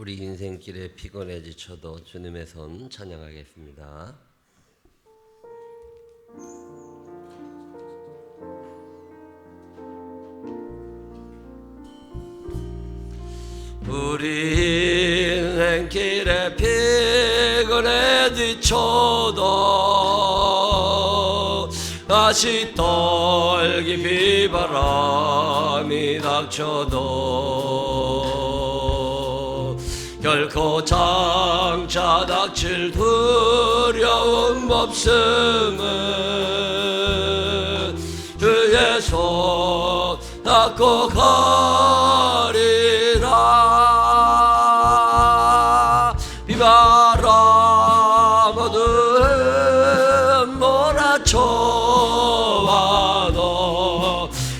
우리 인생길에 피곤해 지쳐도 주님의 손 찬양하겠습니다. 우리 인생길에 피곤해 지쳐도 다시 떨기 비바람이 닥쳐도 결코 장차 닥칠 두려움 없음은 주의 손 닫고 가리라. 비바람 어둠 몰아쳐와도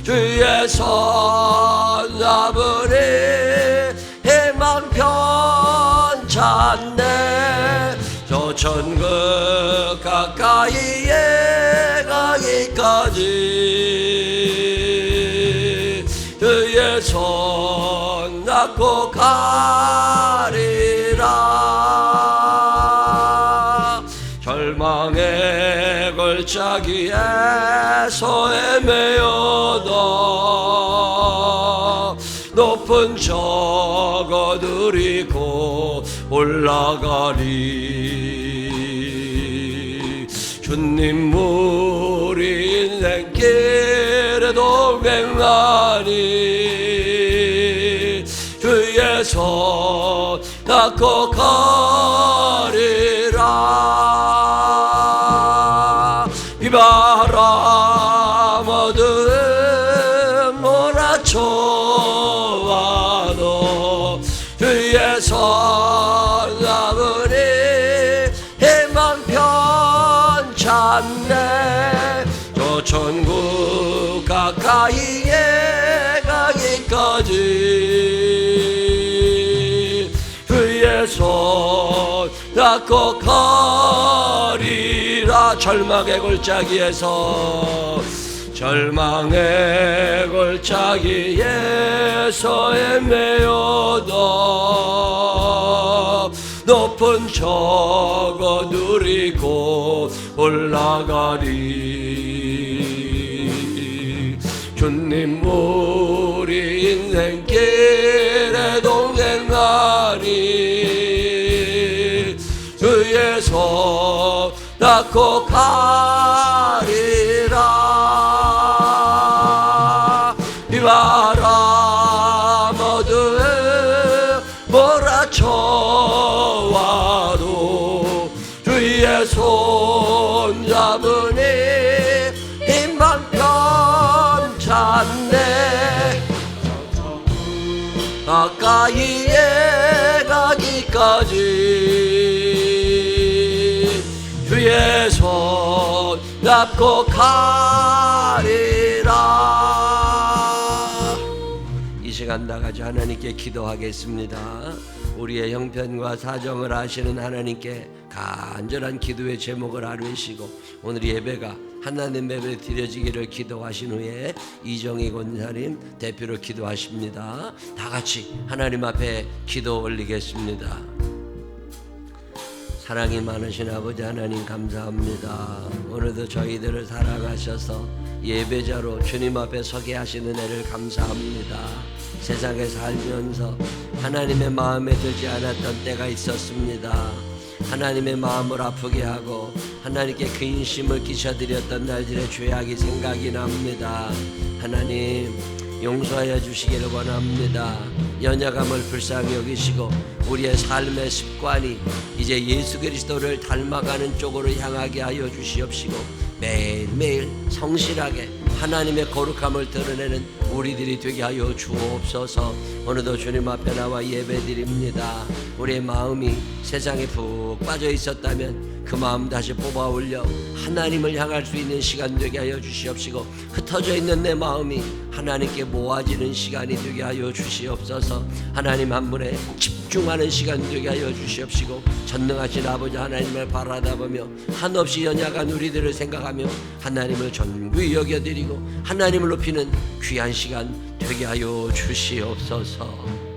주의 손 잡으니 희망 편찮네. 저 천국 가까이에 가기까지 주의 손 닫고 가리라. 절망의 골짜기에서 헤매어도 높은 저거 누리고 올라가리. 주님 우리 인생길에 동행하니 주의 손 닫고 가리라. 비바람 어둠 몰아쳐와도 주의 손 잡으니 희망 편찮네. 저 천국 가까이에 가기까지 주의 손 닫고 가리라. 절망의 골짜기에서 헤매어도 높은 저거 누리고 올라가리. 주님 우리 인생길에 동행하니 주의 손 닫고 가리라. 비바람 어둠 몰아쳐와도 주의 손 잡으니 희망 편찮네. 가까이에 가기까지 주의 손 잡고 가리라. 이 시간 다같이 하나님께 기도하겠습니다. 우리의 형편과 사정을 아시는 하나님께 간절한 기도의 제목을 아뢰시고 오늘 예배가 하나님 예배 드려지기를 기도하신 후에 이정희 권사님 대표로 기도하십니다. 다같이 하나님 앞에 기도 올리겠습니다. 사랑이 많으신 아버지 하나님 감사합니다. 오늘도 저희들을 사랑하셔서 예배자로 주님 앞에 서게 하시는 애를 감사합니다. 세상에 살면서 하나님의 마음에 들지 않았던 때가 있었습니다. 하나님의 마음을 아프게 하고 하나님께 근심을 끼쳐드렸던 날들의 죄악이 생각이 납니다. 하나님 용서하여 주시기를 원합니다. 연약함을 불쌍히 여기시고 우리의 삶의 습관이 이제 예수 그리스도를 닮아가는 쪽으로 향하게 하여 주시옵시고 매일매일 성실하게 하나님의 거룩함을 드러내는 우리들이 되게 하여 주옵소서. 오늘도 주님 앞에 나와 예배드립니다. 우리의 마음이 세상에 푹 빠져 있었다면 그 마음 다시 뽑아 올려 하나님을 향할 수 있는 시간 되게 하여 주시옵시고 흩어져 있는 내 마음이 하나님께 모아지는 시간이 되게 하여 주시옵소서. 하나님 한 분에 집중하는 시간 되게 하여 주시옵시고 전능하신 아버지 하나님을 바라다보며 한없이 연약한 우리들을 생각하며 하나님을 존귀히 여겨드리고 하나님을 높이는 귀한 시간 되게 하여 주시옵소서.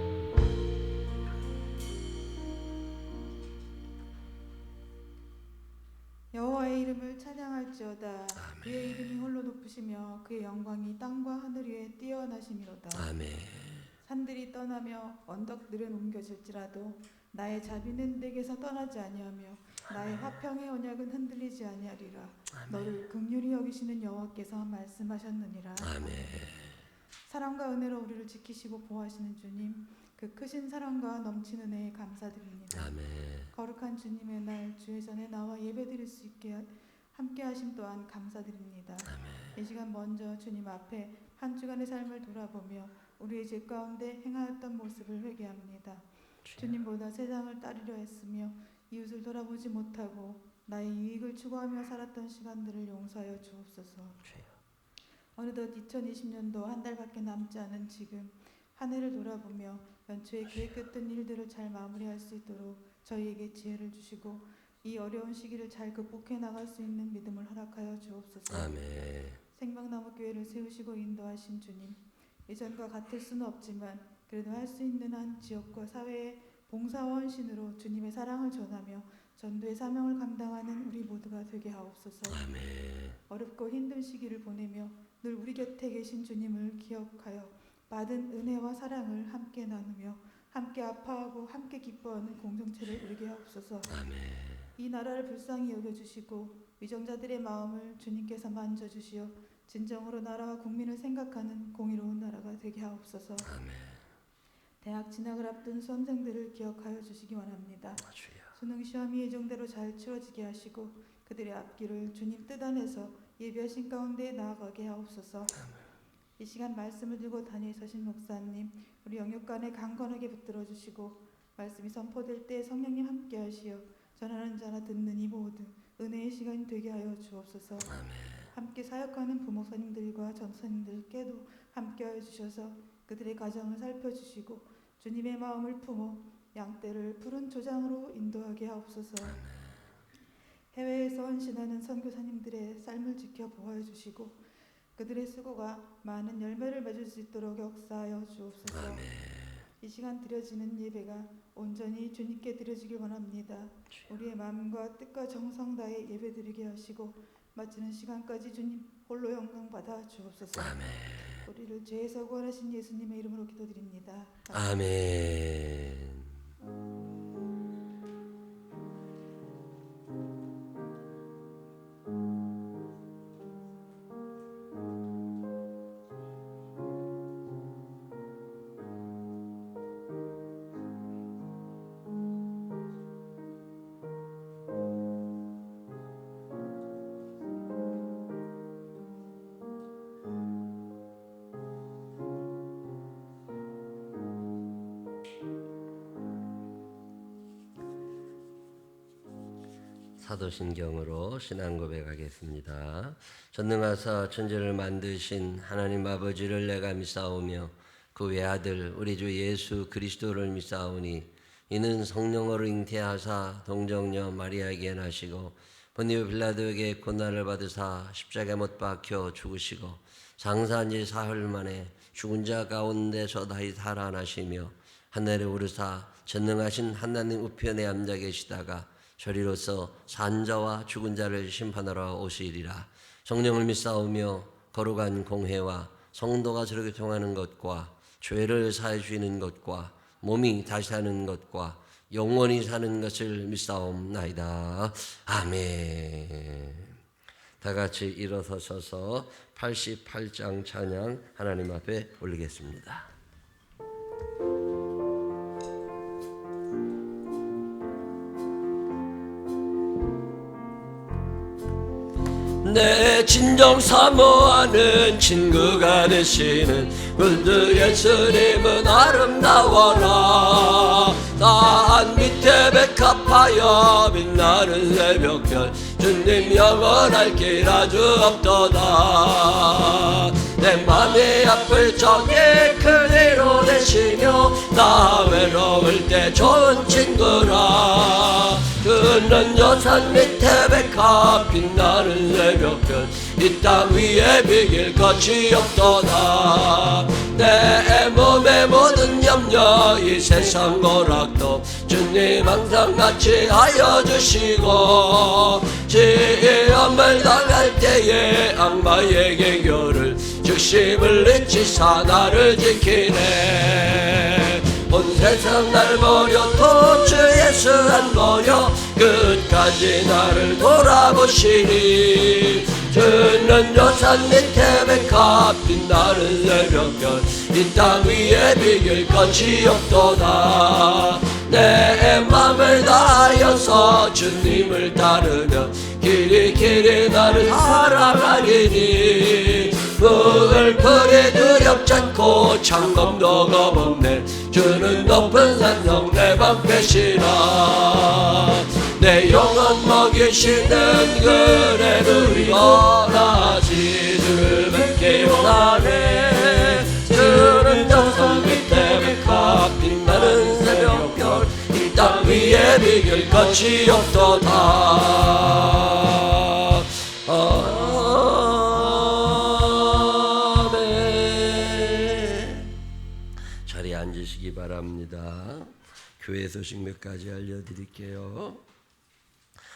찬양할지어다. 그의 이름이 홀로 높으시며 그의 영광이 땅과 하늘 위에 뛰어나심이로다. 아멘. 산들이 떠나며 언덕들은 옮겨질지라도 나의 자비는 내게서 떠나지 아니하며 나의 화평의 언약은 흔들리지 아니하리라. 너를 긍휼히 여기시는 여호와께서 말씀하셨느니라. 아멘. 사랑과 은혜로 우리를 지키시고 보호하시는 주님, 그 크신 사랑과 넘친 은혜에 감사드립니다. 아멘. 거룩한 주님의 날 주의 전에 나와 예배드릴 수 있게 함께 하심 또한 감사드립니다. 아멘. 이 시간 먼저 주님 앞에 한 주간의 삶을 돌아보며 우리의 죄 가운데 행하였던 모습을 회개합니다. 주님보다 세상을 따르려 했으며 이웃을 돌아보지 못하고 나의 이익을 추구하며 살았던 시간들을 용서하여 주옵소서. 어느덧 2020년도 한 달밖에 남지 않은 지금 한 해를 돌아보며 연초에 계획했던 일들을 잘 마무리할 수 있도록 저희에게 지혜를 주시고 이 어려운 시기를 잘 극복해 나갈 수 있는 믿음을 허락하여 주옵소서. 아멘. 생명나무교회를 세우시고 인도하신 주님, 예전과 같을 수는 없지만 그래도 할 수 있는 한 지역과 사회의 봉사원신으로 주님의 사랑을 전하며 전도의 사명을 감당하는 우리 모두가 되게 하옵소서. 아멘. 어렵고 힘든 시기를 보내며 늘 우리 곁에 계신 주님을 기억하여 받은 은혜와 사랑을 함께 나누며 함께 아파하고 함께 기뻐하는 공동체를 이루게 하옵소서. 아멘. 이 나라를 불쌍히 여겨주시고 위정자들의 마음을 주님께서 만져주시어 진정으로 나라와 국민을 생각하는 공의로운 나라가 되게 하옵소서. 아멘. 대학 진학을 앞둔 수험생들을 기억하여 주시기 원합니다. 주여. 수능 시험이 예정대로 잘 치러지게 하시고 그들의 앞길을 주님 뜻 안에서 예비하신 가운데 나아가게 하옵소서. 이 시간 말씀을 들고 단위에 서신 목사님, 우리 영육간에 강건하게 붙들어 주시고 말씀이 선포될 때 성령님 함께 하시어 전하는 자나 듣는 이 모두 은혜의 시간이 되게 하여 주옵소서. 아멘. 함께 사역하는 부목사님들과 전사님들께도 함께 하여 주셔서 그들의 가정을 살펴주시고 주님의 마음을 품어 양떼를 푸른 조장으로 인도하게 하옵소서. 해외에서 헌신하는 선교사님들의 삶을 지켜 보호해 주시고 그들의 수고가 많은 열매를 맺을 수 있도록 역사하여 주옵소서. 아멘. 이 시간 드려지는 예배가 온전히 주님께 드려지길 원합니다. 우리의 마음과 뜻과 정성 다해 예배드리게 하시고 마치는 시간까지 주님 홀로 영광 받아 주옵소서. 아멘. 우리를 죄에서 구원하신 예수님의 이름으로 기도드립니다. 아멘. 사도신경으로 신앙 고백하겠습니다. 전능하사 천지를 만드신 하나님 아버지를 내가 믿사오며 그 외아들 우리 주 예수 그리스도를 믿사오니 이는 성령으로 잉태하사 동정녀 마리아에게 나시고 본디오 빌라도에게 고난을 받으사 십자가에 못 박혀 죽으시고 장사한 지 사흘 만에 죽은 자 가운데서 다시 살아나시며 하늘에 오르사 전능하신 하나님 우편에 앉아 계시다가 저리로서 산자와 죽은 자를 심판하러 오시리라. 성령을 믿사오며 거룩한 공회와 성도가 저렇게 통하는 것과 죄를 사해 주시는 것과 몸이 다시 사는 것과 영원히 사는 것을 믿사옵나이다. 아멘. 다 같이 일어서셔서 88장 찬양 하나님 앞에 올리겠습니다. 내 진정 사모하는 친구가 되시는 굴드 예수님은 아름다워라. 산 밑에 백합하여 빛나는 새벽별 주님 영원할 길 아주 없도다. 내 맘이 아플 적에 그대로 되시며 나 외로울 때 좋은 친구라. 그는 여산 밑에 백합 빛나는 새벽별 이 땅 위에 비길 것이 없도다. 내 몸의 모든 염려 이 세상 고락도 주 주님 항상 같이 하여 주시고 시험을 당할 때에 악마에게 결을 즉시 물리치사 나를 지키네. 온 세상 날 버려 또 주 예수 안 버려 끝까지 나를 돌아보시니 주는 여산 밑에 백합 빛나는 새벽별 이 땅 위에 비길 것이 없도다. 내 맘을 다하여서 주님을 따르며 길이 나를 살아가리니 물 그리 두렵지 않고 창검도 겁없네. 주는 높은 산성 내 방패시라. 내 영혼 먹이시는 그네를 원하시 주를 뵙기 원하네. 주는 정성 밑에 백합 빛나는 새벽별 이 땅 위에 비길 것이 없도다. 아멘. 자리에 앉으시기 바랍니다. 교회 소식 몇 가지 알려드릴게요.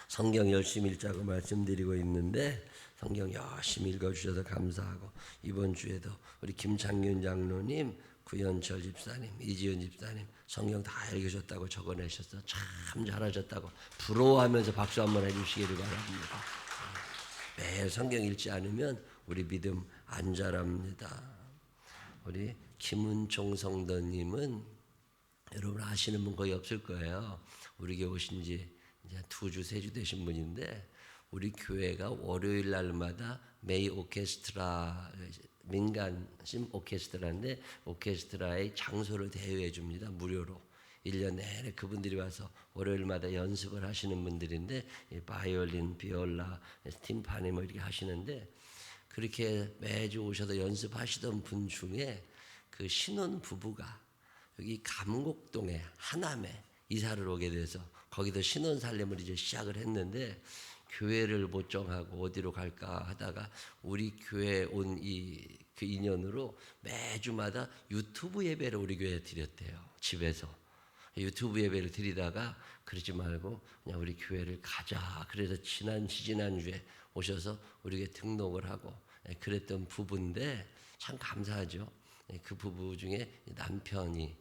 성경 열심히 읽자고 말씀드리고 있는데 성경 열심히 읽어주셔서 감사하고 이번 주에도 우리 김창균 장로님, 구현철 집사님, 이지연 집사님 성경 다 읽으셨다고 적어내셨어. 참 잘하셨다고 부러워하면서 박수 한번 해주시기를 바랍니다. 매일 성경 읽지 않으면 우리 믿음 안 자랍니다. 우리 김은총 성도님은 여러분 아시는 분 거의 없을 거예요. 우리 교회 오신 지 이제 2주, 3주 되신 분인데 우리 교회가 월요일 날마다 메이 오케스트라 민간심 오케스트라인데 오케스트라의 장소를 대여해 줍니다. 무료로 1년 내내 그분들이 와서 월요일마다 연습을 하시는 분들인데 바이올린, 비올라, 팀파니 뭐 이렇게 하시는데 그렇게 매주 오셔서 연습하시던 분 중에 그 신혼 부부가 여기 감곡동에 하남에 이사를 오게 돼서 거기서 신혼 살림을 이제 시작을 했는데 교회를 못 정하고 어디로 갈까 하다가 우리 교회에 온 그 인연으로 매주마다 유튜브 예배를 우리 교회에 드렸대요. 집에서 유튜브 예배를 드리다가 그러지 말고 그냥 우리 교회를 가자. 그래서 지난주에 오셔서 우리 교회 등록을 하고 그랬던 부부인데 참 감사하죠. 그 부부 중에 남편이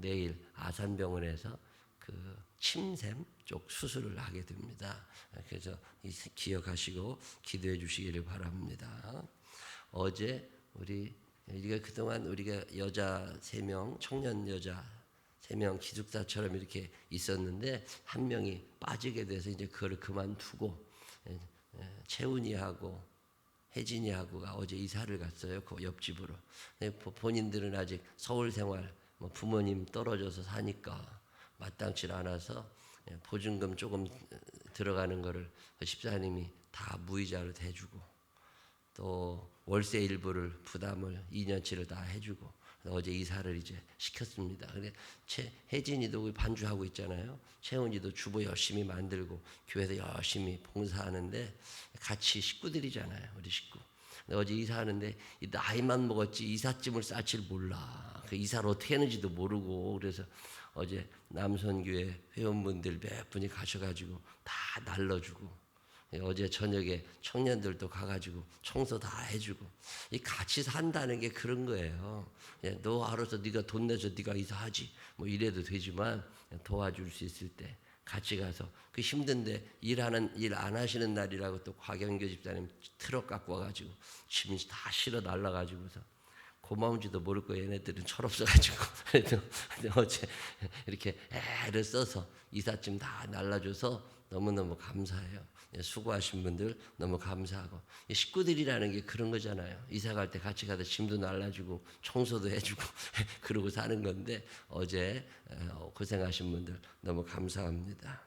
내일 아산병원에서 그 침샘 쪽 수술을 하게 됩니다. 그래서 기억하시고 기도해 주시기를 바랍니다. 어제 우리가 그동안 우리가 여자 3명, 청년 여자 3명 기숙사처럼 이렇게 있었는데 한 명이 빠지게 돼서 이제 그걸 그만두고 채훈이하고 혜진이하고가 어제 이사를 갔어요. 그 옆집으로. 본인들은 아직 서울 생활, 부모님 떨어져서 사니까 마땅치 않아서 보증금 조금 들어가는 거를 집사님이 다 무이자로 대주고 또 월세 일부를 부담을 2년치를 다 해주고 어제 이사를 이제 시켰습니다. 근데 혜진이도 반주하고 있잖아요. 채훈이도 주보 열심히 만들고 교회에서 열심히 봉사하는데 같이 식구들이잖아요. 우리 식구. 근데 어제 이사하는데 나이만 먹었지 이삿짐을 쌀 줄 몰라. 그 이사를 어떻게 했는지도 모르고 그래서 어제 남선교회 회원분들 몇 분이 가셔가지고 다 날라주고 어제 저녁에 청년들도 가가지고 청소 다 해주고 이 같이 산다는 게 그런 거예요. 너 알아서 네가 돈 내서 네가 이사하지 뭐 이래도 되지만 도와줄 수 있을 때 같이 가서 그 힘든데 일 안 하시는 날이라고 또 곽영교 집사님 트럭 갖고 와가지고 짐 다 실어 날라가지고서 고마운지도 모를 거예요. 얘네들은 철없어가지고. 그래도 어제 이렇게 애를 써서 이삿짐 다 날라줘서 너무너무 감사해요. 수고하신 분들 너무 감사하고 식구들이라는 게 그런 거잖아요. 이사 갈 때 같이 가서 짐도 날라주고 청소도 해주고 그러고 사는 건데 어제 고생하신 분들 너무 감사합니다.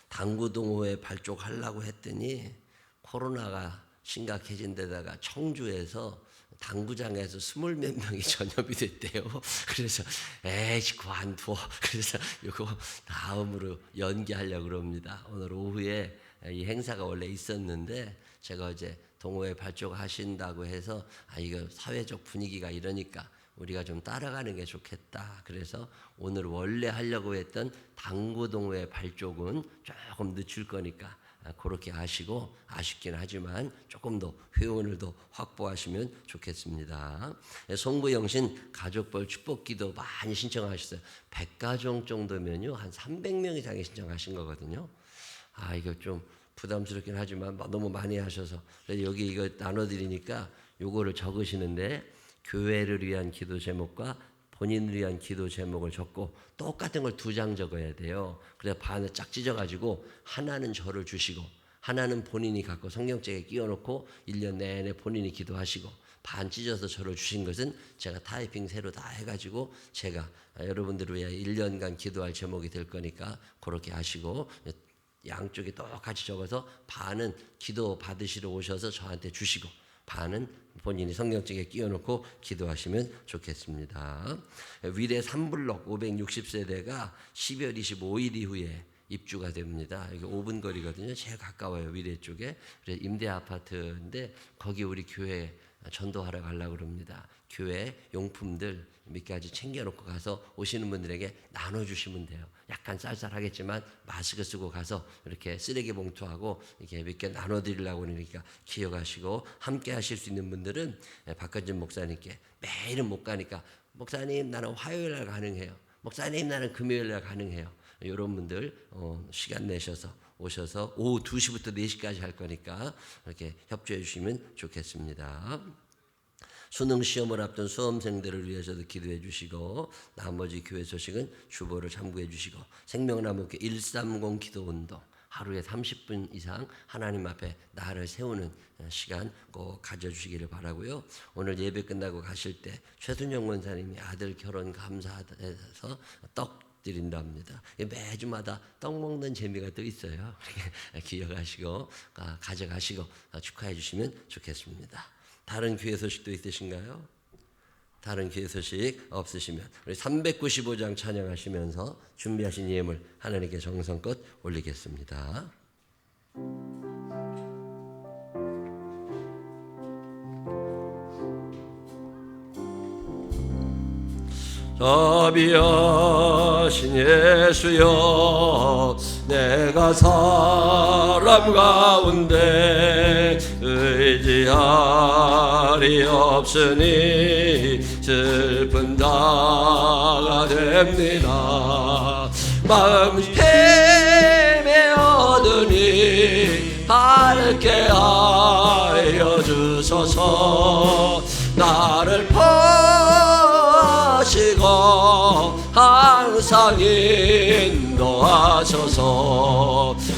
당구동호회 발족하려고 했더니 코로나가 심각해진 데다가 청주에서 당구장에서 20몇 명이 전염이 됐대요. 그래서 에이씨 그만둬. 그래서 이거 다음으로 연기하려고 그럽니다. 오늘 오후에 이 행사가 원래 있었는데 제가 어제 동호회 발족하신다고 해서 이거 사회적 분위기가 이러니까 우리가 좀 따라가는 게 좋겠다. 그래서 오늘 원래 하려고 했던 당구동호회 발족은 조금 늦출 거니까 그렇게 하시고, 아쉽긴 하지만 조금 더 회원을 더 확보하시면 좋겠습니다. 송부영신 가족별 축복기도 많이 신청하셨어요. 100가정 정도면요 한 300명 이상이 신청하신 거거든요. 이거 좀 부담스럽긴 하지만 너무 많이 하셔서 여기 이거 나눠드리니까 요거를 적으시는데, 교회를 위한 기도 제목과 본인을 위한 기도 제목을 적고 똑같은 걸 2장 적어야 돼요. 그래서 반을 쫙 찢어가지고 하나는 저를 주시고 하나는 본인이 갖고 성경책에 끼워놓고 1년 내내 본인이 기도하시고, 반 찢어서 저를 주신 것은 제가 타이핑 새로 다 해가지고 제가 여러분들을 위해 1년간 기도할 제목이 될 거니까 그렇게 하시고, 양쪽에 똑같이 적어서 반은 기도 받으시러 오셔서 저한테 주시고 반은 본인이 성경책에 끼워놓고 기도하시면 좋겠습니다. 위례 3블록 560세대가 12월 25일 이후에 입주가 됩니다. 여기 5분 거리거든요. 제일 가까워요, 위례 쪽에. 그래서 임대 아파트인데 거기 우리 교회 전도하러 가려고 그럽니다. 교회 용품들 몇 가지 챙겨놓고 가서 오시는 분들에게 나눠주시면 돼요. 약간 쌀쌀하겠지만 마스크 쓰고 가서 이렇게 쓰레기 봉투하고 이렇게 몇 개 나눠드리려고 그러니까 기억하시고, 함께 하실 수 있는 분들은 박건진 목사님께, 매일은 못 가니까 목사님 나는 화요일 날 가능해요, 목사님 나는 금요일 날 가능해요, 이런 분들 시간 내셔서 오셔서 오후 2시부터 4시까지 할 거니까 이렇게 협조해 주시면 좋겠습니다. 수능 시험을 앞둔 수험생들을 위해서도 기도해 주시고, 나머지 교회 소식은 주보를 참고해 주시고, 생명나무교회 130 기도운동 하루에 30분 이상 하나님 앞에 나를 세우는 시간 꼭 가져주시기를 바라고요. 오늘 예배 끝나고 가실 때 최순영 원사님이 아들 결혼 감사해서 떡 드린답니다. 매주마다 떡 먹는 재미가 또 있어요. 기억하시고 가져가시고 축하해 주시면 좋겠습니다. 다른 교회 소식도 있으신가요? 다른 교회 소식 없으시면 우리 395장 찬양하시면서 준비하신 예물 하나님께 정성껏 올리겠습니다. 자비하신 예수여, 내가 사람 가운데 의지할이 없으니 슬픈 자가 됩니다. 마음 헤매어드니 밝게 하여 주소서. 나를 하시고 항상 인도하소서.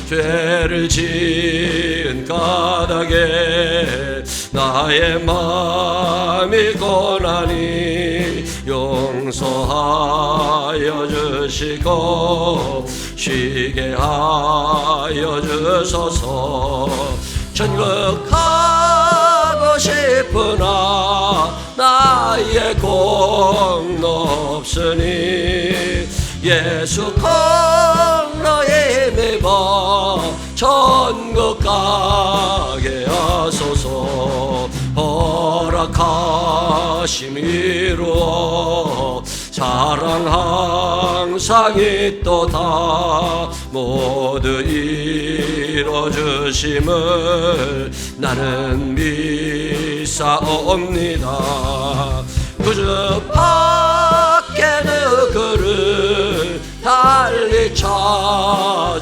죄를 지은 까닭에 나의 마음이 고나니 용서하여 주시고 쉬게 하여 주소서. 천국 가고 싶으나 나의 공로 없으니 예수 공로에 매번 천국 가게 하소서. 허락하심이로 사랑 항상 있도다. 모두 이뤄주심을 나는 믿사옵니다. 그저 밖에는 그를 달리 찾아보리요.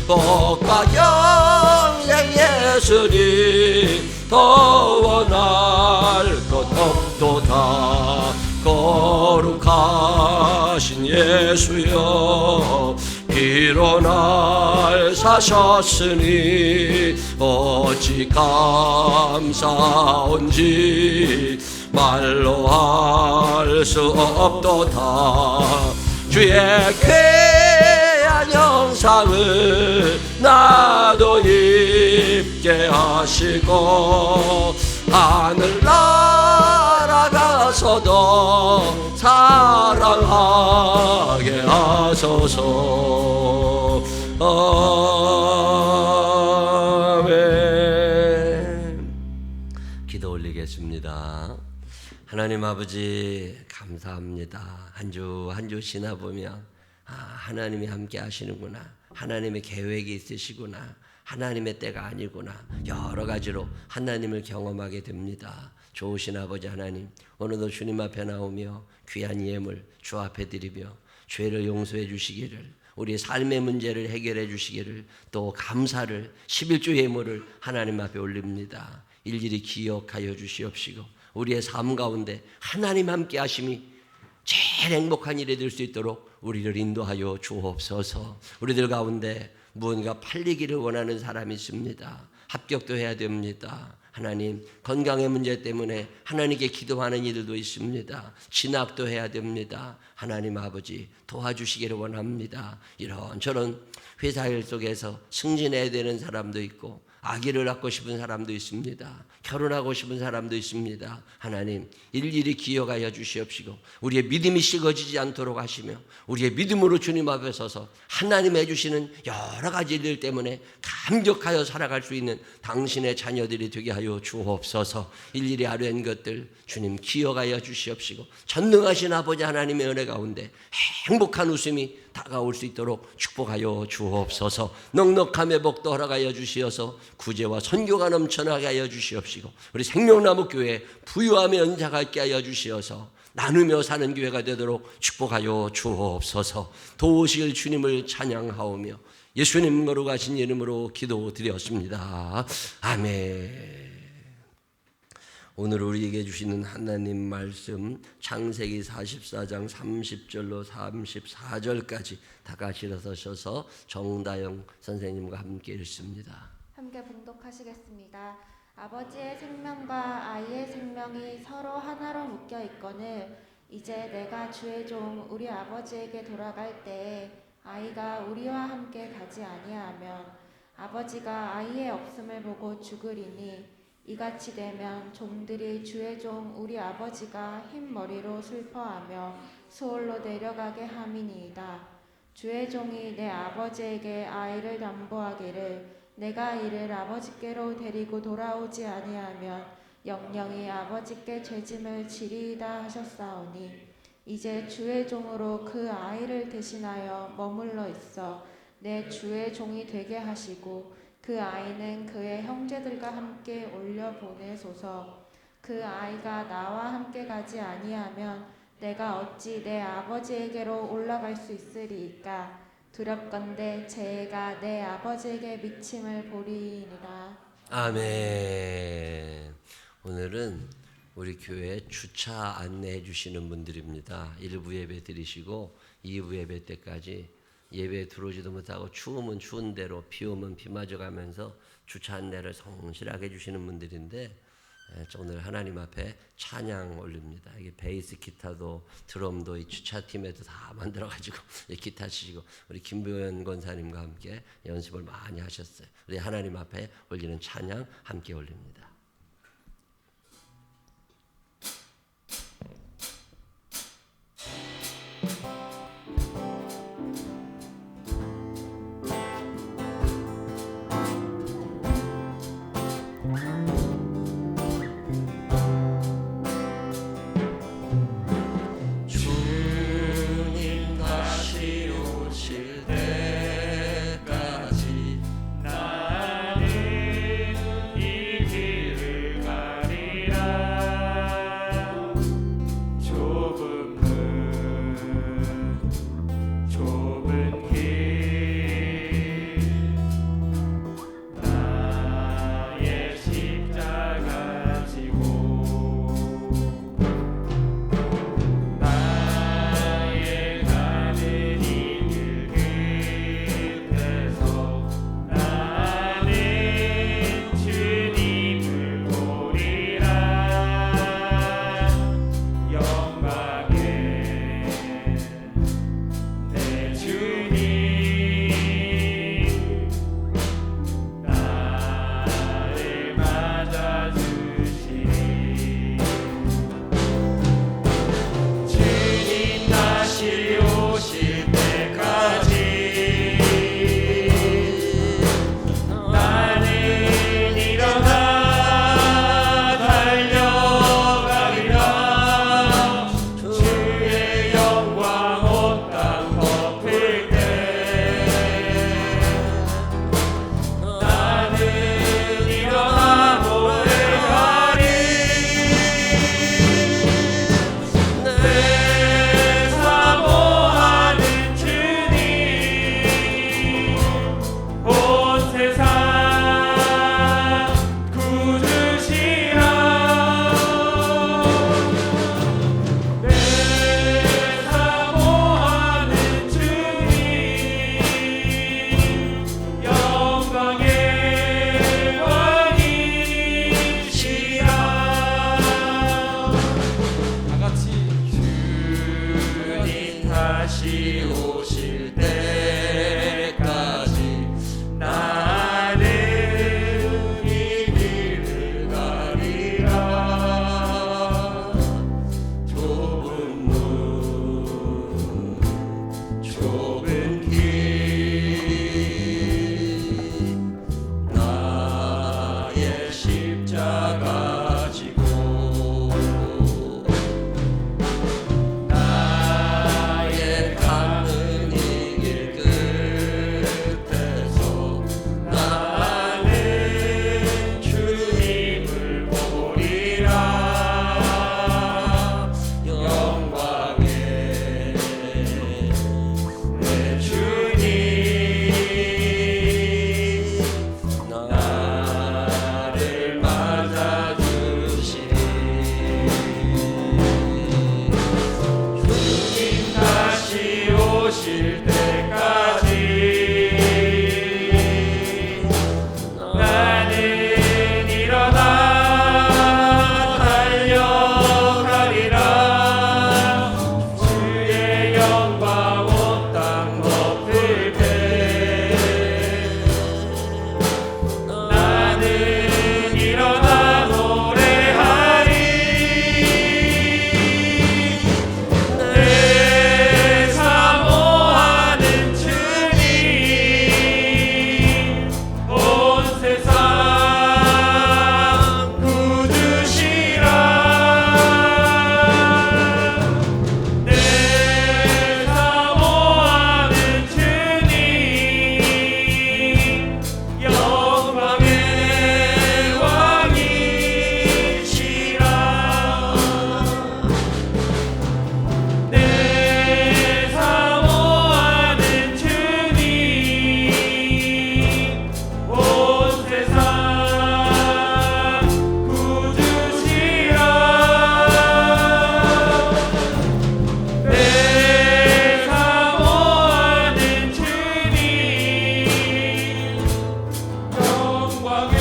복과 영생 예수님 더 원할 것 없도다. 거룩하신 예수여, 피로 날 사셨으니 어찌 감사온지 말로 할 수 없도다. 주의 귀한 영상을 나도 입게 하시고 하늘 날아가서도 사랑하게 하소서. 아멘. 기도 올리겠습니다. 하나님 아버지 감사합니다. 한 주 한 주 지나 보면 하나님이 함께 하시는구나. 하나님의 계획이 있으시구나. 하나님의 때가 아니구나. 여러 가지로 하나님을 경험하게 됩니다. 좋으신 아버지 하나님, 오늘도 주님 앞에 나오며 귀한 예물 주 앞에 드리며 죄를 용서해 주시기를, 우리의 삶의 문제를 해결해 주시기를, 또 감사를 11조 예물을 하나님 앞에 올립니다. 일일이 기억하여 주시옵시고 우리의 삶 가운데 하나님 함께 하심이 제일 행복한 일이 될 수 있도록 우리를 인도하여 주옵소서. 우리들 가운데 무언가 팔리기를 원하는 사람이 있습니다. 합격도 해야 됩니다. 하나님, 건강의 문제 때문에 하나님께 기도하는 이들도 있습니다. 진학도 해야 됩니다. 하나님 아버지 도와주시기를 원합니다. 이런저런 회사 일 속에서 승진해야 되는 사람도 있고 아기를 낳고 싶은 사람도 있습니다. 결혼하고 싶은 사람도 있습니다. 하나님 일일이 기억하여 주시옵시고 우리의 믿음이 식어지지 않도록 하시며 우리의 믿음으로 주님 앞에 서서 하나님 해주시는 여러 가지 일 때문에 감격하여 살아갈 수 있는 당신의 자녀들이 되게 하여 주옵소서. 일일이 아뢰는 것들 주님 기억하여 주시옵시고 전능하신 아버지 하나님의 은혜 가운데 행복한 웃음이 다가올 수 있도록 축복하여 주옵소서. 넉넉함의 복도 허락하여 주시어서 구제와 선교가 넘쳐나게 하여 주시옵시고 우리 생명나무 교회 부유함의 연자가 있게 하여 주시어서 나누며 사는 교회가 되도록 축복하여 주옵소서. 도우실 주님을 찬양하오며 예수님 거룩하신 이름으로 기도드렸습니다. 아멘. 오늘 우리에게 주시는 하나님 말씀 창세기 44장 30절로 34절까지 다 같이 일어서셔서 정다영 선생님과 함께 읽습니다. 함께 봉독하시겠습니다. 아버지의 생명과 아이의 생명이 서로 하나로 묶여 있거늘 이제 내가 주의 종 우리 아버지에게 돌아갈 때에 아이가 우리와 함께 가지 아니하면 아버지가 아이의 없음을 보고 죽으리니 이같이 되면 종들이 주의 종 우리 아버지가 흰 머리로 슬퍼하며 수월로 내려가게 함이니이다. 주의 종이 내 아버지에게 아이를 담보하기를 내가 이를 아버지께로 데리고 돌아오지 아니하면 영영이 아버지께 죄짐을 지리이다 하셨사오니 이제 주의 종으로 그 아이를 대신하여 머물러 있어 내 주의 종이 되게 하시고 그 아이는 그의 형제들과 함께 올려 보내소서. 그 아이가 나와 함께 가지 아니하면 내가 어찌 내 아버지에게로 올라갈 수 있으리이까. 두렵건대 제 애가 내 아버지에게 미침을 보리이니라. 아멘. 오늘은 우리 교회 주차 안내해 주시는 분들입니다. 1부 예배 드리시고 2부 예배 때까지 예배에 들어오지도 못하고 추우면 추운 대로 비 오면 비 맞아가면서 주차 안내를 성실하게 해주시는 분들인데 오늘 하나님 앞에 찬양 올립니다. 이게 베이스 기타도 드럼도 이 주차팀에도 다 만들어가지고 기타 치시고 우리 김보현 권사님과 함께 연습을 많이 하셨어요. 우리 하나님 앞에 올리는 찬양 함께 올립니다. 나는 이 길 다시 오실 때까지 나는 이 길을 가리라. 좁은 문 좁은 길 나의 십자가 지고 나의 가는 이 길 끝에서 나는 주님을 보리라. 영광의 내 주님 나를 맞아주시니 주님 다시 오실 때까지 나는 일어나 달려가리라. 주의 영광 온 땅 덮을 때 나는 일어나 노래하리. 내 사모하는 주님 온 세상 구주시라. 내 사모하는 주님 영광의 왕이시라. 내 사모하는 주님 온 세상 구주시라. 내 사모하는 주님 영광의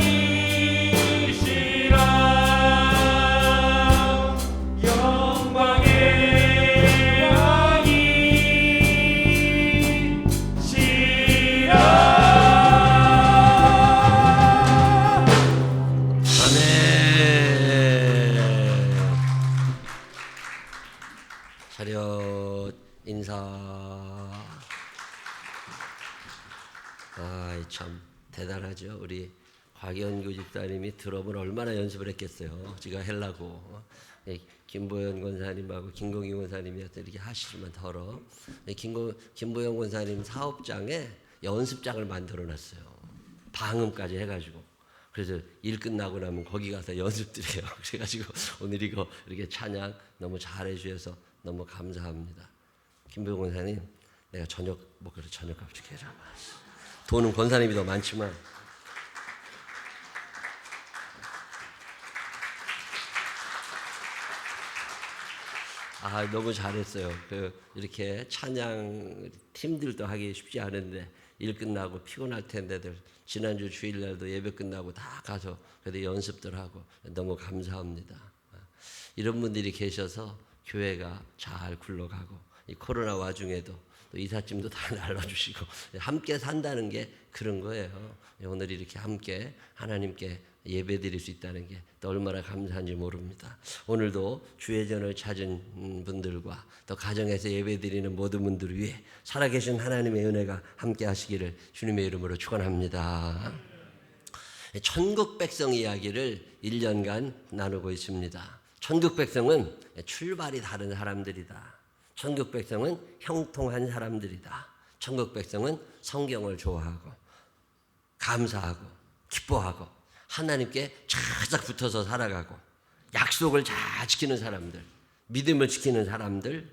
왕이시라. 영광의 왕이시라. 아멘. 차렷 인사. 참 대단하죠. 우리 곽연구 집사님이 드럼을 얼마나 연습을 했겠어요. 제가 하려고 김보현 권사님하고 김공희 권사님이 이렇게 하시지만 더러 김보현 권사님 사업장에 연습장을 만들어놨어요. 방음까지 해가지고. 그래서 일 끝나고 나면 거기 가서 연습드려요. 그래가지고 오늘 이거 이렇게 찬양 너무 잘해 주셔서 너무 감사합니다. 김보현 권사님, 내가 저녁 먹으러 저녁값 주게 해라. 돈은 권사님이 더 많지만 너무 잘했어요. 이렇게 찬양 팀들도 하기 쉽지 않은데 일 끝나고 피곤할 텐데들 지난주 주일날도 예배 끝나고 다 가서 그래도 연습들 하고 너무 감사합니다. 이런 분들이 계셔서 교회가 잘 굴러가고 이 코로나 와중에도 또 이삿짐도 다 날라주시고 함께 산다는 게 그런 거예요. 오늘 이렇게 함께 하나님께 예배드릴 수 있다는 게 또 얼마나 감사한지 모릅니다. 오늘도 주의 전을 찾은 분들과 또 가정에서 예배드리는 모든 분들을 위해 살아계신 하나님의 은혜가 함께 하시기를 주님의 이름으로 축원합니다. 천국 백성 이야기를 1년간 나누고 있습니다. 천국 백성은 출발이 다른 사람들이다. 천국 백성은 형통한 사람들이다. 천국 백성은 성경을 좋아하고 감사하고 기뻐하고 하나님께 착착 붙어서 살아가고 약속을 잘 지키는 사람들, 믿음을 지키는 사람들,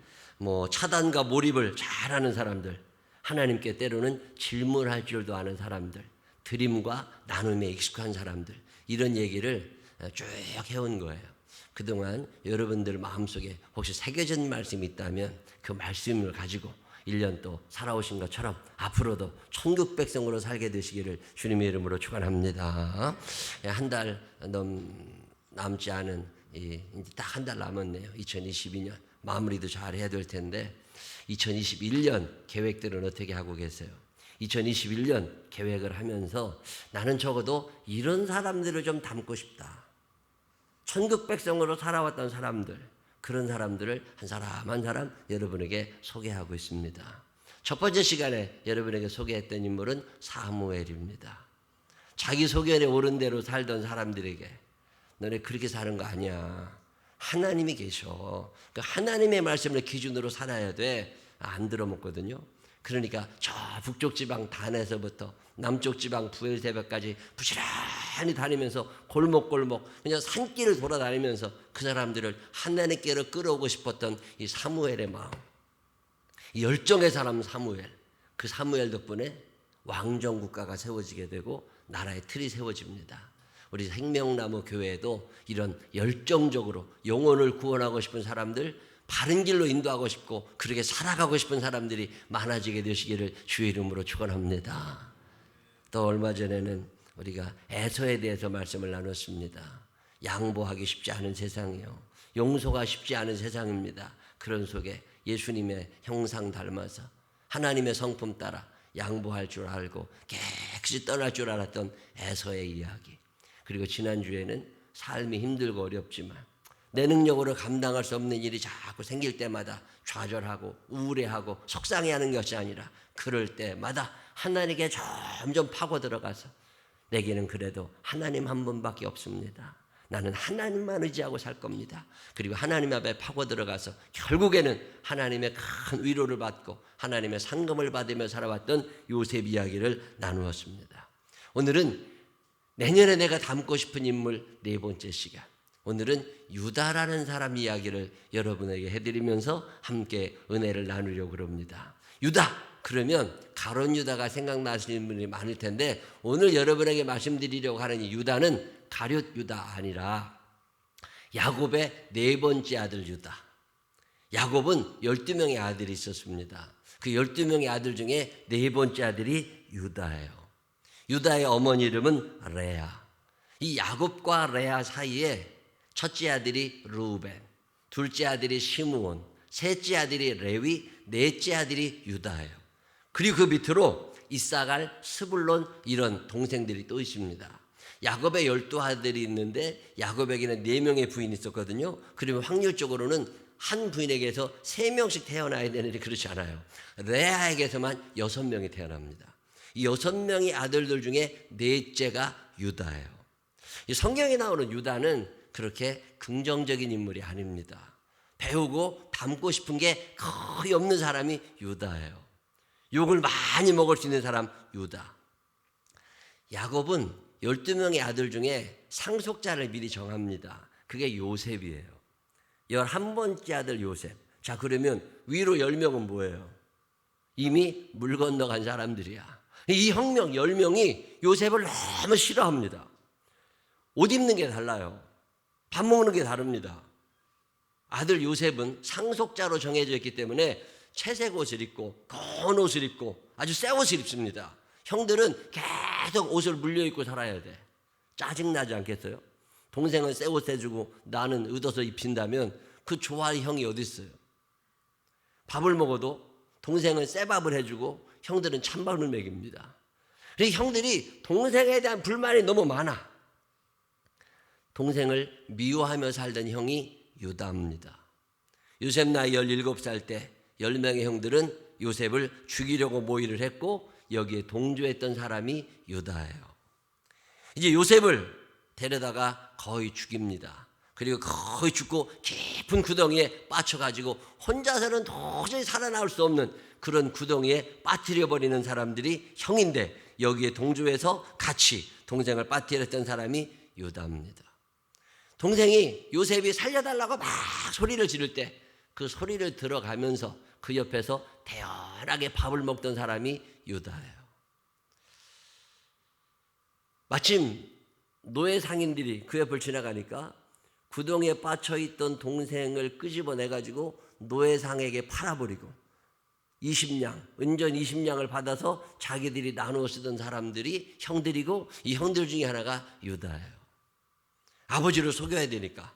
차단과 몰입을 잘하는 사람들, 하나님께 때로는 질문할 줄도 아는 사람들, 드림과 나눔에 익숙한 사람들, 이런 얘기를 쭉 해온 거예요. 그동안 여러분들 마음속에 혹시 새겨진 말씀이 있다면 그 말씀을 가지고 1년 또 살아오신 것처럼 앞으로도 천국 백성으로 살게 되시기를 주님의 이름으로 축원합니다. 한 달 남지 않은 이제 딱 한 달 남았네요. 2022년 마무리도 잘 해야 될 텐데 2021년 계획들은 어떻게 하고 계세요? 2021년 계획을 하면서 나는 적어도 이런 사람들을 좀 닮고 싶다. 천국 백성으로 살아왔던 사람들, 그런 사람들을 한 사람 한 사람 여러분에게 소개하고 있습니다. 첫 번째 시간에 여러분에게 소개했던 인물은 사무엘입니다. 자기 소견에 옳은 대로 살던 사람들에게 너네 그렇게 사는 거 아니야. 하나님이 계셔. 그 하나님의 말씀을 기준으로 살아야 돼. 안 들어먹거든요. 그러니까 저 북쪽 지방 단에서부터 남쪽 지방 부엘세바까지 부지런히 다니면서 골목골목 그냥 산길을 돌아다니면서 그 사람들을 하나님께로 끌어오고 싶었던 이 사무엘의 마음, 이 열정의 사람 사무엘, 그 사무엘 덕분에 왕정 국가가 세워지게 되고 나라의 틀이 세워집니다. 우리 생명나무 교회에도 이런 열정적으로 영혼을 구원하고 싶은 사람들, 바른 길로 인도하고 싶고 그렇게 살아가고 싶은 사람들이 많아지게 되시기를 주의 이름으로 축원합니다. 또 얼마 전에는 우리가 에서에 대해서 말씀을 나눴습니다. 양보하기 쉽지 않은 세상이요, 용서가 쉽지 않은 세상입니다. 그런 속에 예수님의 형상 닮아서 하나님의 성품 따라 양보할 줄 알고 깨끗이 떠날 줄 알았던 에서의 이야기, 그리고 지난주에는 삶이 힘들고 어렵지만 내 능력으로 감당할 수 없는 일이 자꾸 생길 때마다 좌절하고 우울해하고 속상해하는 것이 아니라 그럴 때마다 하나님께 점점 파고 들어가서 내게는 그래도 하나님 한 분밖에 없습니다. 나는 하나님만 의지하고 살 겁니다. 그리고 하나님 앞에 파고 들어가서 결국에는 하나님의 큰 위로를 받고 하나님의 상급을 받으며 살아왔던 요셉 이야기를 나누었습니다. 오늘은 내년에 내가 닮고 싶은 인물 네 번째 시간, 오늘은 유다라는 사람 이야기를 여러분에게 해드리면서 함께 은혜를 나누려고 합니다. 유다 그러면 가룟 유다가 생각나시는 분이 많을 텐데 오늘 여러분에게 말씀드리려고 하는 이 유다는 가룟 유다 아니라 야곱의 네 번째 아들 유다. 야곱은 12명의 아들이 있었습니다. 그 12명의 아들 중에 네 번째 아들이 유다예요. 유다의 어머니 이름은 레아. 이 야곱과 레아 사이에 첫째 아들이 루벤, 둘째 아들이 시므온, 셋째 아들이 레위, 넷째 아들이 유다예요. 그리고 그 밑으로 이사갈, 스불론 이런 동생들이 또 있습니다. 야곱의 12아들이 있는데 야곱에게는 4명의 부인이 있었거든요. 그러면 확률적으로는 한 부인에게서 3명씩 태어나야 되는데 그렇지 않아요. 레아에게서만 6명이 태어납니다. 이 6명의 아들들 중에 넷째가 유다예요. 이 성경에 나오는 유다는 그렇게 긍정적인 인물이 아닙니다. 배우고 닮고 싶은 게 거의 없는 사람이 유다예요. 욕을 많이 먹을 수 있는 사람 유다. 야곱은 12명의 아들 중에 상속자를 미리 정합니다. 그게 요셉이에요. 11번째 아들 요셉. 자, 그러면 위로 10명은 뭐예요? 이미 물 건너간 사람들이야. 이 혁명 10명이 요셉을 너무 싫어합니다. 옷 입는 게 달라요. 밥 먹는 게 다릅니다. 아들 요셉은 상속자로 정해져 있기 때문에 채색 옷을 입고 검은 옷을 입고 아주 새 옷을 입습니다. 형들은 계속 옷을 물려 입고 살아야 돼. 짜증나지 않겠어요? 동생은 새 옷 해주고 나는 얻어서 입힌다면 그 좋아할 형이 어디 있어요? 밥을 먹어도 동생은 새 밥을 해주고 형들은 찬밥을 먹입니다. 그래서 형들이 동생에 대한 불만이 너무 많아. 동생을 미워하며 살던 형이 유다입니다. 요셉 나이 17살 때 10명의 형들은 요셉을 죽이려고 모의를 했고 여기에 동조했던 사람이 유다예요. 이제 요셉을 데려다가 거의 죽입니다. 그리고 거의 죽고 깊은 구덩이에 빠져가지고 혼자서는 도저히 살아나올 수 없는 그런 구덩이에 빠뜨려버리는 사람들이 형인데 여기에 동조해서 같이 동생을 빠뜨렸던 사람이 유다입니다. 동생이 요셉이 살려달라고 막 소리를 지를 때 그 소리를 들어가면서 그 옆에서 대연하게 밥을 먹던 사람이 유다예요. 마침 노예 상인들이 그 옆을 지나가니까 구덩이에 빠져있던 동생을 끄집어내가지고 노예상에게 팔아버리고 20냥, 은전 20냥을 받아서 자기들이 나누어 쓰던 사람들이 형들이고 이 형들 중에 하나가 유다예요. 아버지를 속여야 되니까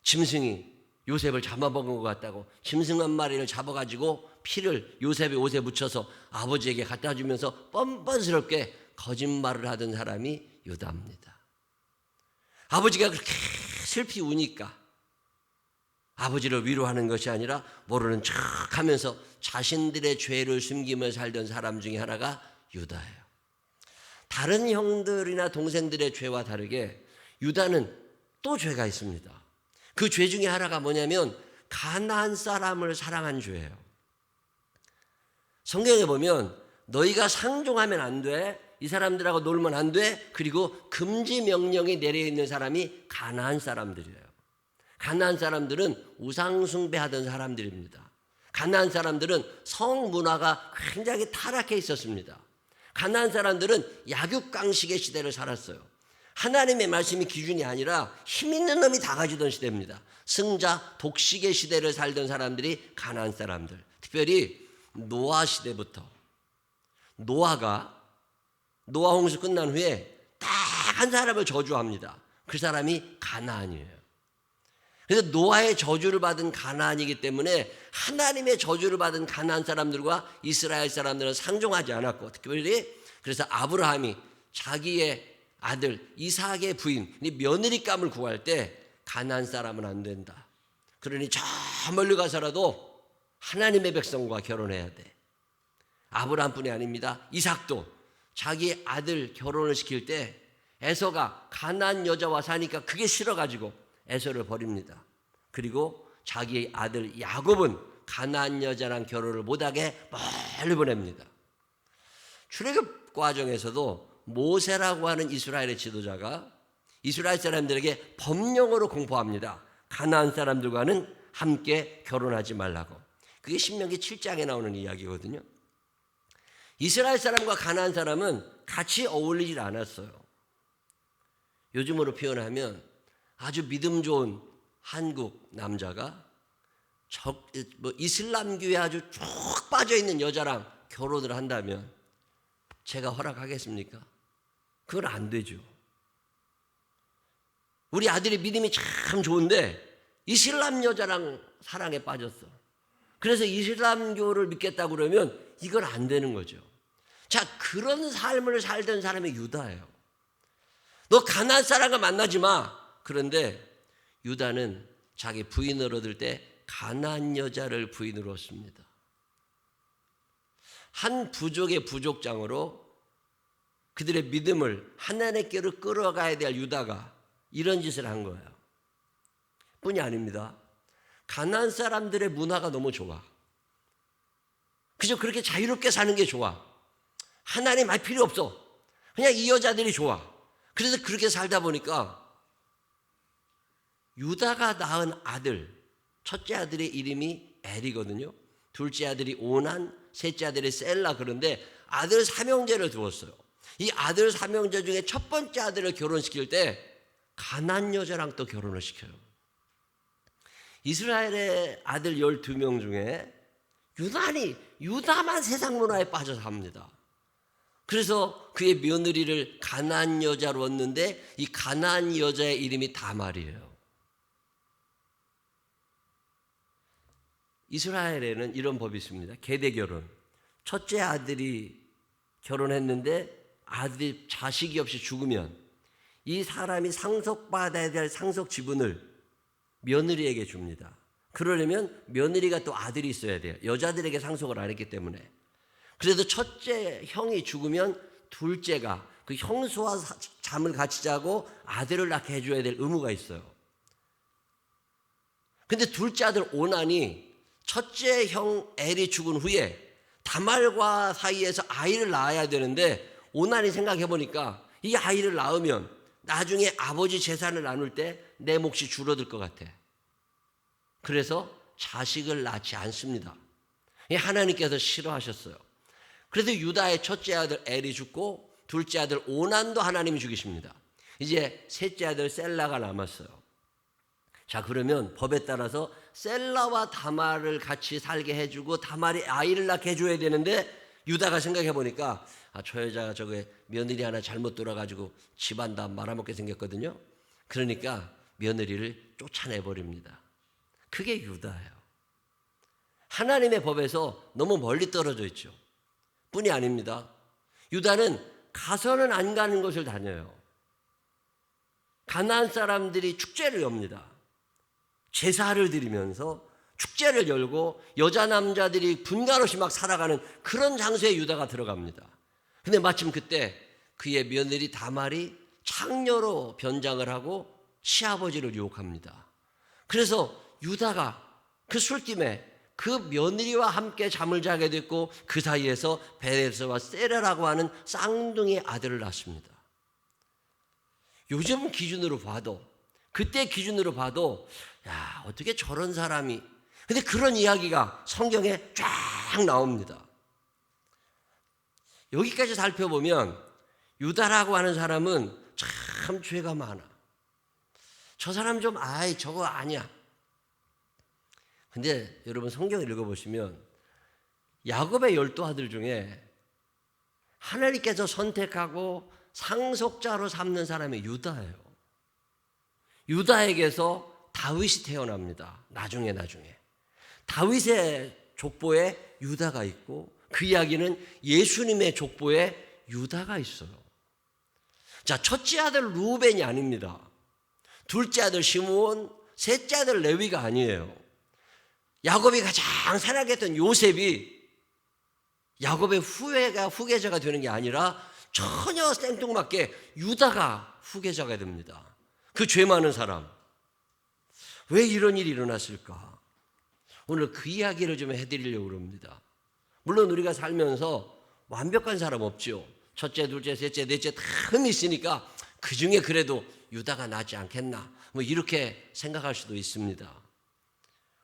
짐승이 요셉을 잡아먹은 것 같다고 짐승 한 마리를 잡아가지고 피를 요셉의 옷에 묻혀서 아버지에게 갖다 주면서 뻔뻔스럽게 거짓말을 하던 사람이 유다입니다. 아버지가 그렇게 슬피 우니까 아버지를 위로하는 것이 아니라 모르는 척하면서 자신들의 죄를 숨기며 살던 사람 중에 하나가 유다예요. 다른 형들이나 동생들의 죄와 다르게 유다는 또 죄가 있습니다. 그 죄 중에 하나가 뭐냐면 가나안 사람을 사랑한 죄예요. 성경에 보면 너희가 상종하면 안 돼, 이 사람들하고 놀면 안 돼, 그리고 금지 명령이 내려있는 사람이 가나안 사람들이에요. 가나안 사람들은 우상 숭배하던 사람들입니다. 가나안 사람들은 성문화가 굉장히 타락해 있었습니다. 가나안 사람들은 약육강식의 시대를 살았어요. 하나님의 말씀이 기준이 아니라 힘 있는 놈이 다 가지던 시대입니다. 승자 독식의 시대를 살던 사람들이 가나안 사람들. 특별히 노아 시대부터 노아 홍수 끝난 후에 딱 한 사람을 저주합니다. 그 사람이 가나안이에요. 그래서 노아의 저주를 받은 가나안이기 때문에 하나님의 저주를 받은 가나안 사람들과 이스라엘 사람들은 상종하지 않았고, 특별히 그래서 아브라함이 자기의 아들 이삭의 부인 며느리감을 구할 때 가나안 사람은 안 된다. 그러니 저 멀리 가서라도 하나님의 백성과 결혼해야 돼. 아브라함뿐이 아닙니다. 이삭도 자기 아들 결혼을 시킬 때 에서가 가나안 여자와 사니까 그게 싫어가지고 에서를 버립니다. 그리고 자기 아들 야곱은 가나안 여자랑 결혼을 못하게 멀리 보냅니다. 출애굽 과정에서도 모세라고 하는 이스라엘의 지도자가 이스라엘 사람들에게 법령으로 공포합니다. 가나안 사람들과는 함께 결혼하지 말라고. 그게 신명기 7장에 나오는 이야기거든요. 이스라엘 사람과 가나안 사람은 같이 어울리질 않았어요. 요즘으로 표현하면 아주 믿음 좋은 한국 남자가 이슬람교에 아주 쭉 빠져있는 여자랑 결혼을 한다면 제가 허락하겠습니까? 그건 안 되죠. 우리 아들이 믿음이 참 좋은데 이슬람 여자랑 사랑에 빠졌어. 그래서 이슬람교를 믿겠다고 그러면 이건 안 되는 거죠. 자, 그런 삶을 살던 사람이 유다예요. 너 가나안 사람과 만나지 마. 그런데 유다는 자기 부인을 얻을 때 가나안 여자를 부인으로 얻습니다. 한 부족의 부족장으로 그들의 믿음을 하나님께로 끌어가야 될 유다가 이런 짓을 한 거예요. 뿐이 아닙니다. 가나안 사람들의 문화가 너무 좋아. 그저 그렇게 자유롭게 사는 게 좋아. 하나님 할 필요 없어. 그냥 이 여자들이 좋아. 그래서 그렇게 살다 보니까 유다가 낳은 아들, 첫째 아들의 이름이 엘이거든요. 둘째 아들이 오난, 셋째 아들이 셀라. 그런데 아들 삼형제를 두었어요. 이 아들 삼형제 중에 첫 번째 아들을 결혼시킬 때 가나안 여자랑 또 결혼을 시켜요. 이스라엘의 아들 12명 중에 유다만 세상 문화에 빠져 삽니다. 그래서 그의 며느리를 가나안 여자로 얻는데 이 가나안 여자의 이름이 다말이에요. 이스라엘에는 이런 법이 있습니다. 계대 결혼. 첫째 아들이 결혼했는데 아들이 자식이 없이 죽으면 이 사람이 상속받아야 될 상속 지분을 며느리에게 줍니다. 그러려면 며느리가 또 아들이 있어야 돼요. 여자들에게 상속을 안 했기 때문에. 그래도 첫째 형이 죽으면 둘째가 그 형수와 잠을 같이 자고 아들을 낳게 해줘야 될 의무가 있어요. 근데 둘째 아들 오난이 첫째 형 엘이 죽은 후에 다말과 사이에서 아이를 낳아야 되는데 오난이 생각해보니까 이 아이를 낳으면 나중에 아버지 재산을 나눌 때 내 몫이 줄어들 것 같아. 그래서 자식을 낳지 않습니다. 하나님께서 싫어하셨어요. 그래서 유다의 첫째 아들 엘이 죽고 둘째 아들 오난도 하나님이 죽이십니다. 이제 셋째 아들 셀라가 남았어요. 자, 그러면 법에 따라서 셀라와 다말을 같이 살게 해주고 다말이 아이를 낳게 해줘야 되는데 유다가 생각해 보니까 저 여자가 저게 며느리 하나 잘못 돌아가지고 집안 다 말아먹게 생겼거든요. 그러니까 며느리를 쫓아내버립니다. 그게 유다예요. 하나님의 법에서 너무 멀리 떨어져 있죠. 뿐이 아닙니다. 유다는 가서는 안 가는 곳을 다녀요. 가나안 사람들이 축제를 엽니다. 제사를 드리면서 축제를 열고 여자 남자들이 분간없이 막 살아가는 그런 장소에 유다가 들어갑니다. 근데 마침 그때 그의 며느리 다말이 창녀로 변장을 하고 시아버지를 유혹합니다. 그래서 유다가 그 술김에 그 며느리와 함께 잠을 자게 됐고 그 사이에서 베레스와 세라라고 하는 쌍둥이 아들을 낳습니다. 요즘 기준으로 봐도, 그때 기준으로 봐도 야, 어떻게 저런 사람이, 근데 그런 이야기가 성경에 쫙 나옵니다. 여기까지 살펴보면 유다라고 하는 사람은 참 죄가 많아. 저 사람 좀 저거 아니야. 근데 여러분 성경을 읽어보시면 야곱의 12아들 중에 하나님께서 선택하고 상속자로 삼는 사람이 유다예요. 유다에게서 다윗이 태어납니다. 나중에 다윗의 족보에 유다가 있고 그 이야기는 예수님의 족보에 유다가 있어요. 자, 첫째 아들 루벤이 아닙니다. 둘째 아들 시므온, 셋째 아들 레위가 아니에요. 야곱이 가장 사랑했던 요셉이 야곱의 후계자가 되는 게 아니라 전혀 생뚱맞게 유다가 후계자가 됩니다. 그 죄 많은 사람. 왜 이런 일이 일어났을까? 오늘 그 이야기를 좀 해드리려고 합니다. 물론 우리가 살면서 완벽한 사람 없죠. 첫째, 둘째, 셋째, 넷째 다 흠이 있으니까 그 중에 그래도 유다가 낫지 않겠나 뭐 이렇게 생각할 수도 있습니다.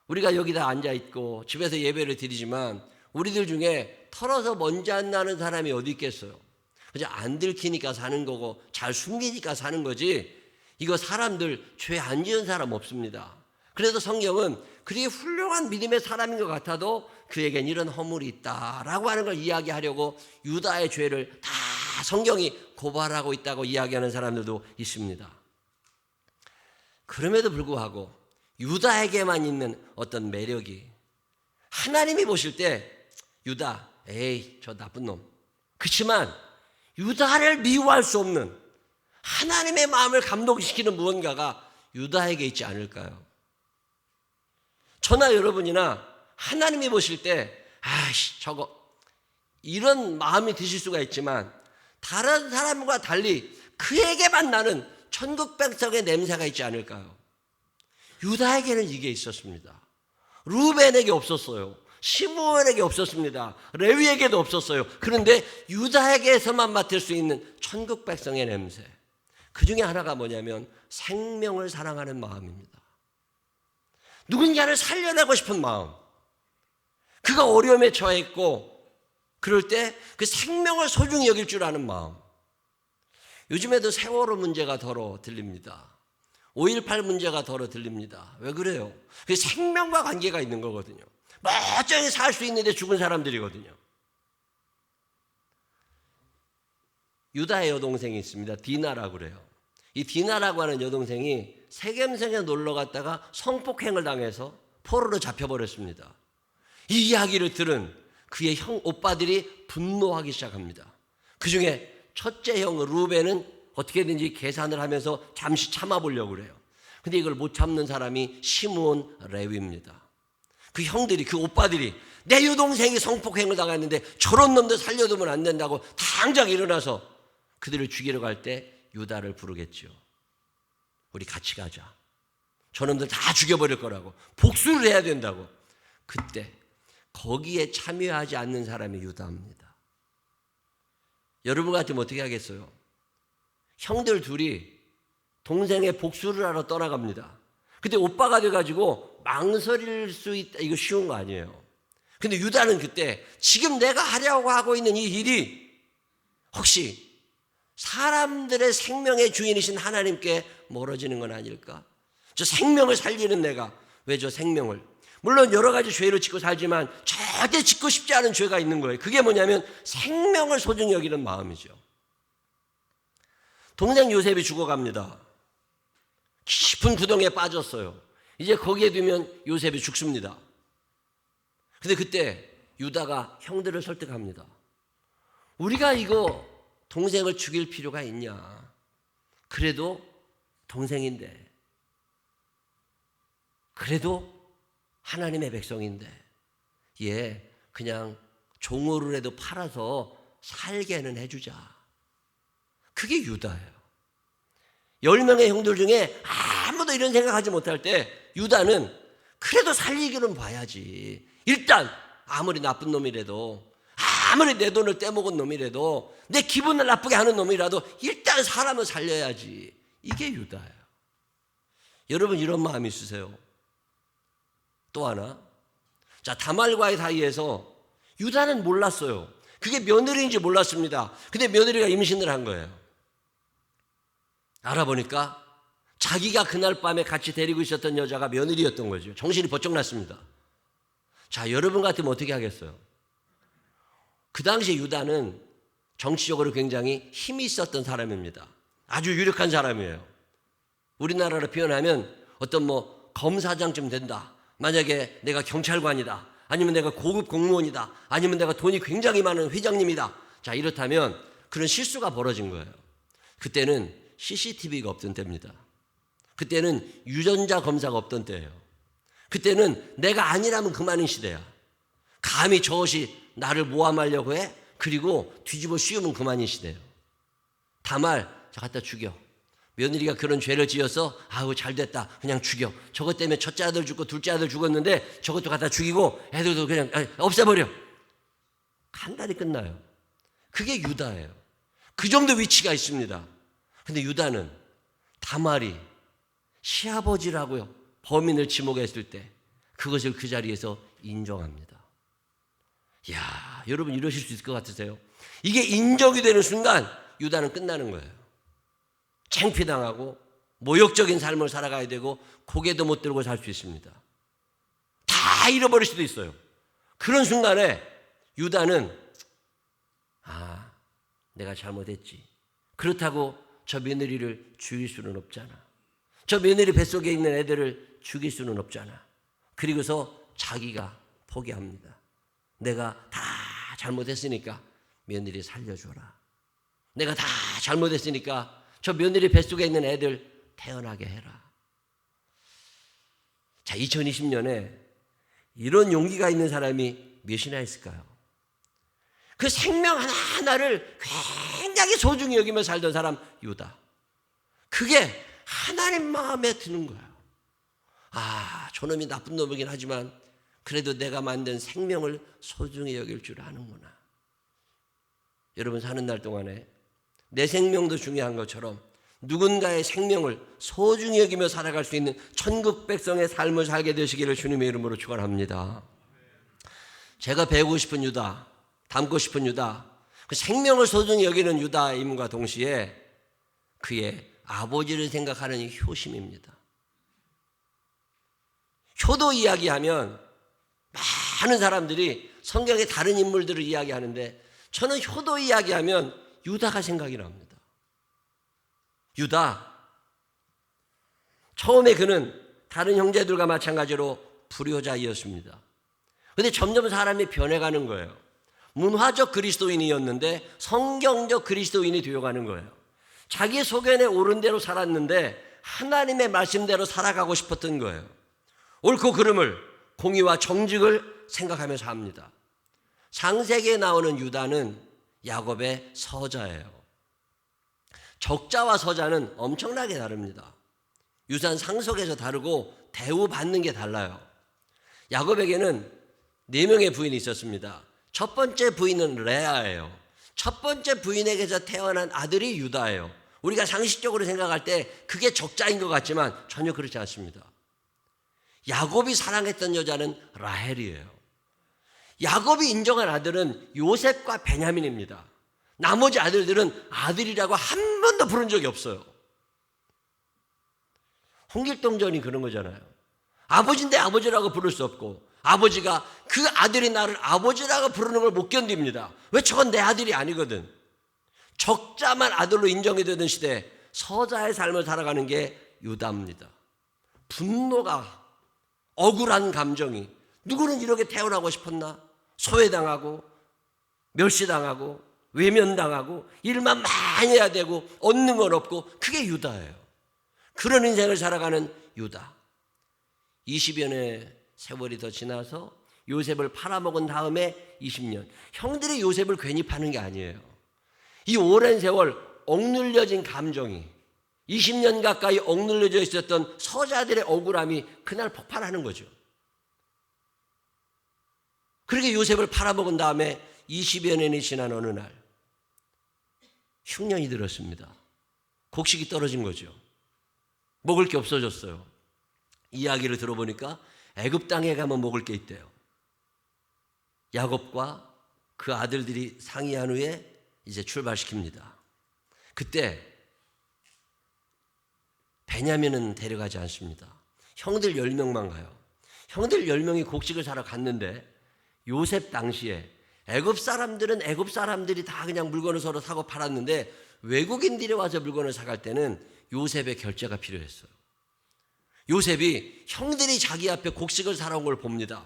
우리가 여기다 앉아있고 집에서 예배를 드리지만 우리들 중에 털어서 먼지 안 나는 사람이 어디 있겠어요? 그저 안 들키니까 사는 거고 잘 숨기니까 사는 거지 이거 사람들 죄 안 지은 사람 없습니다. 그래도 성경은 그리 훌륭한 믿음의 사람인 것 같아도 그에겐 이런 허물이 있다라고 하는 걸 이야기하려고 유다의 죄를 다 성경이 고발하고 있다고 이야기하는 사람들도 있습니다. 그럼에도 불구하고 유다에게만 있는 어떤 매력이 하나님이 보실 때 유다, 에이 저 나쁜 놈. 그렇지만 유다를 미워할 수 없는 하나님의 마음을 감동시키는 무언가가 유다에게 있지 않을까요? 저나 여러분이나 하나님이 보실 때 저거 이런 마음이 드실 수가 있지만 다른 사람과 달리 그에게만 나는 천국 백성의 냄새가 있지 않을까요? 유다에게는 이게 있었습니다. 루벤에게 없었어요. 시므온에게 없었습니다. 레위에게도 없었어요. 그런데 유다에게서만 맡을 수 있는 천국 백성의 냄새. 그 중에 하나가 뭐냐면 생명을 사랑하는 마음입니다. 누군가를 살려내고 싶은 마음. 그가 어려움에 처해 있고 그럴 때 그 생명을 소중히 여길 줄 아는 마음. 요즘에도 세월호 문제가 더러 들립니다. 5.18 문제가 더러 들립니다. 왜 그래요? 그 생명과 관계가 있는 거거든요. 멀쩡히 살 수 있는데 죽은 사람들이거든요. 유다의 여동생이 있습니다. 디나라고 그래요. 이 디나라고 하는 여동생이 세겜성에 놀러 갔다가 성폭행을 당해서 포로로 잡혀버렸습니다. 이 이야기를 들은 그의 오빠들이 분노하기 시작합니다. 그 중에 첫째 형 루벤은 어떻게든지 계산을 하면서 잠시 참아보려고 그래요. 근데 이걸 못 참는 사람이 시므온 레위입니다. 그 형들이, 그 오빠들이 내 여동생이 성폭행을 당했는데 저런 놈들 살려두면 안 된다고 당장 일어나서 그들을 죽이러 갈 때 유다를 부르겠죠. 우리 같이 가자. 저놈들 다 죽여버릴 거라고. 복수를 해야 된다고. 그때 거기에 참여하지 않는 사람이 유다입니다. 여러분 같으면 어떻게 하겠어요? 형들 둘이 동생의 복수를 하러 떠나갑니다. 근데 오빠가 돼가지고 망설일 수 있다. 이거 쉬운 거 아니에요. 근데 유다는 그때 지금 내가 하려고 하고 있는 이 일이 혹시 사람들의 생명의 주인이신 하나님께 멀어지는 건 아닐까? 저 생명을 살리는 내가 왜 저 생명을, 물론 여러 가지 죄를 짓고 살지만 절대 짓고 싶지 않은 죄가 있는 거예요. 그게 뭐냐면 생명을 소중히 여기는 마음이죠. 동생 요셉이 죽어갑니다. 깊은 구덩이에 빠졌어요. 이제 거기에 두면 요셉이 죽습니다. 근데 그때 유다가 형들을 설득합니다. 우리가 이거 동생을 죽일 필요가 있냐? 그래도 동생인데, 그래도 하나님의 백성인데 얘 그냥 종으로라도 팔아서 살게는 해주자. 그게 유다예요. 10명의 형들 중에 아무도 이런 생각하지 못할 때 유다는 그래도 살리기는 봐야지. 일단 아무리 나쁜 놈이라도, 아무리 내 돈을 떼먹은 놈이라도, 내 기분을 나쁘게 하는 놈이라도 일단 사람을 살려야지. 이게 유다예요. 여러분 이런 마음이 있으세요? 또 하나, 자, 다말과의 사이에서 유다는 몰랐어요. 그게 며느리인지 몰랐습니다. 근데 며느리가 임신을 한 거예요. 알아보니까 자기가 그날 밤에 같이 데리고 있었던 여자가 며느리였던 거죠. 정신이 번쩍 났습니다. 자, 여러분 같으면 어떻게 하겠어요? 그 당시 유다는 정치적으로 굉장히 힘이 있었던 사람입니다. 아주 유력한 사람이에요. 우리나라로 표현하면 어떤 검사장쯤 된다. 만약에 내가 경찰관이다. 아니면 내가 고급 공무원이다. 아니면 내가 돈이 굉장히 많은 회장님이다. 자, 이렇다면 그런 실수가 벌어진 거예요. 그때는 CCTV가 없던 때입니다. 그때는 유전자 검사가 없던 때예요. 그때는 내가 아니라면 그만인 시대야. 감히 저것이 나를 모함하려고 해? 그리고 뒤집어 씌우면 그만인 시대예요. 다말, 자, 갖다 죽여. 며느리가 그런 죄를 지어서 아우 잘됐다 그냥 죽여. 저것 때문에 첫째 아들 죽고 둘째 아들 죽었는데 저것도 갖다 죽이고 애들도 그냥 없애버려. 간단히 끝나요. 그게 유다예요. 그 정도 위치가 있습니다. 근데 유다는 다말이 시아버지라고요 범인을 지목했을 때 그것을 그 자리에서 인정합니다. 이야, 여러분 이러실 수 있을 것 같으세요? 이게 인정이 되는 순간 유다는 끝나는 거예요. 창피당하고 모욕적인 삶을 살아가야 되고 고개도 못 들고 살 수 있습니다. 다 잃어버릴 수도 있어요. 그런 순간에 유다는 내가 잘못했지. 그렇다고 저 며느리를 죽일 수는 없잖아. 저 며느리 뱃속에 있는 애들을 죽일 수는 없잖아. 그리고서 자기가 포기합니다. 내가 다 잘못했으니까 며느리 살려줘라. 내가 다 잘못했으니까 저 며느리 뱃속에 있는 애들 태어나게 해라. 자, 2020년에 이런 용기가 있는 사람이 몇이나 있을까요? 그 생명 하나하나를 굉장히 소중히 여기며 살던 사람 유다. 그게 하나님 마음에 드는 거예요. 저놈이 나쁜 놈이긴 하지만 그래도 내가 만든 생명을 소중히 여길 줄 아는구나. 여러분 사는 날 동안에 내 생명도 중요한 것처럼 누군가의 생명을 소중히 여기며 살아갈 수 있는 천국 백성의 삶을 살게 되시기를 주님의 이름으로 축원합니다. 제가 배우고 싶은 유다, 닮고 싶은 유다, 그 생명을 소중히 여기는 유다임과 동시에 그의 아버지를 생각하는 효심입니다. 효도 이야기하면 많은 사람들이 성경의 다른 인물들을 이야기하는데 저는 효도 이야기하면 유다가 생각이 납니다. 유다, 처음에 그는 다른 형제들과 마찬가지로 불효자이었습니다. 그런데 점점 사람이 변해가는 거예요. 문화적 그리스도인이었는데 성경적 그리스도인이 되어가는 거예요. 자기 소견에 옳은 대로 살았는데 하나님의 말씀대로 살아가고 싶었던 거예요. 옳고 그름을, 공의와 정직을 생각하면서 합니다. 창세기에 나오는 유다는 야곱의 서자예요. 적자와 서자는 엄청나게 다릅니다. 유산 상속에서 다르고 대우받는 게 달라요. 야곱에게는 4명의 부인이 있었습니다. 첫 번째 부인은 레아예요. 첫 번째 부인에게서 태어난 아들이 유다예요. 우리가 상식적으로 생각할 때 그게 적자인 것 같지만 전혀 그렇지 않습니다. 야곱이 사랑했던 여자는 라헬이에요. 야곱이 인정한 아들은 요셉과 베냐민입니다. 나머지 아들들은 아들이라고 한 번도 부른 적이 없어요. 홍길동전이 그런 거잖아요. 아버지인데 아버지라고 부를 수 없고 아버지가 그 아들이 나를 아버지라고 부르는 걸 못 견딥니다. 왜? 저건 내 아들이 아니거든. 적자만 아들로 인정이 되던 시대에 서자의 삶을 살아가는 게 유다입니다. 분노가 억울한 감정이, 누구는 이렇게 태어나고 싶었나? 소외당하고 멸시당하고 외면당하고 일만 많이 해야 되고 얻는 건 없고, 그게 유다예요. 그런 인생을 살아가는 유다. 20여 년의 세월이 더 지나서 요셉을 팔아먹은 다음에 20년, 형들이 요셉을 괜히 파는 게 아니에요. 이 오랜 세월 억눌려진 감정이, 20년 가까이 억눌려져 있었던 서자들의 억울함이 그날 폭발하는 거죠. 그렇게 요셉을 팔아먹은 다음에 20여 년이 지난 어느 날 흉년이 들었습니다. 곡식이 떨어진 거죠. 먹을 게 없어졌어요. 이야기를 들어보니까 애굽 땅에 가면 먹을 게 있대요. 야곱과 그 아들들이 상의한 후에 이제 출발시킵니다. 그때 베냐민은 데려가지 않습니다. 형들 10명만 가요. 형들 10명이 곡식을 사러 갔는데 요셉 당시에 애굽 사람들이 다 그냥 물건을 서로 사고 팔았는데 외국인들이 와서 물건을 사갈 때는 요셉의 결제가 필요했어요. 요셉이 형들이 자기 앞에 곡식을 사러 온 걸 봅니다.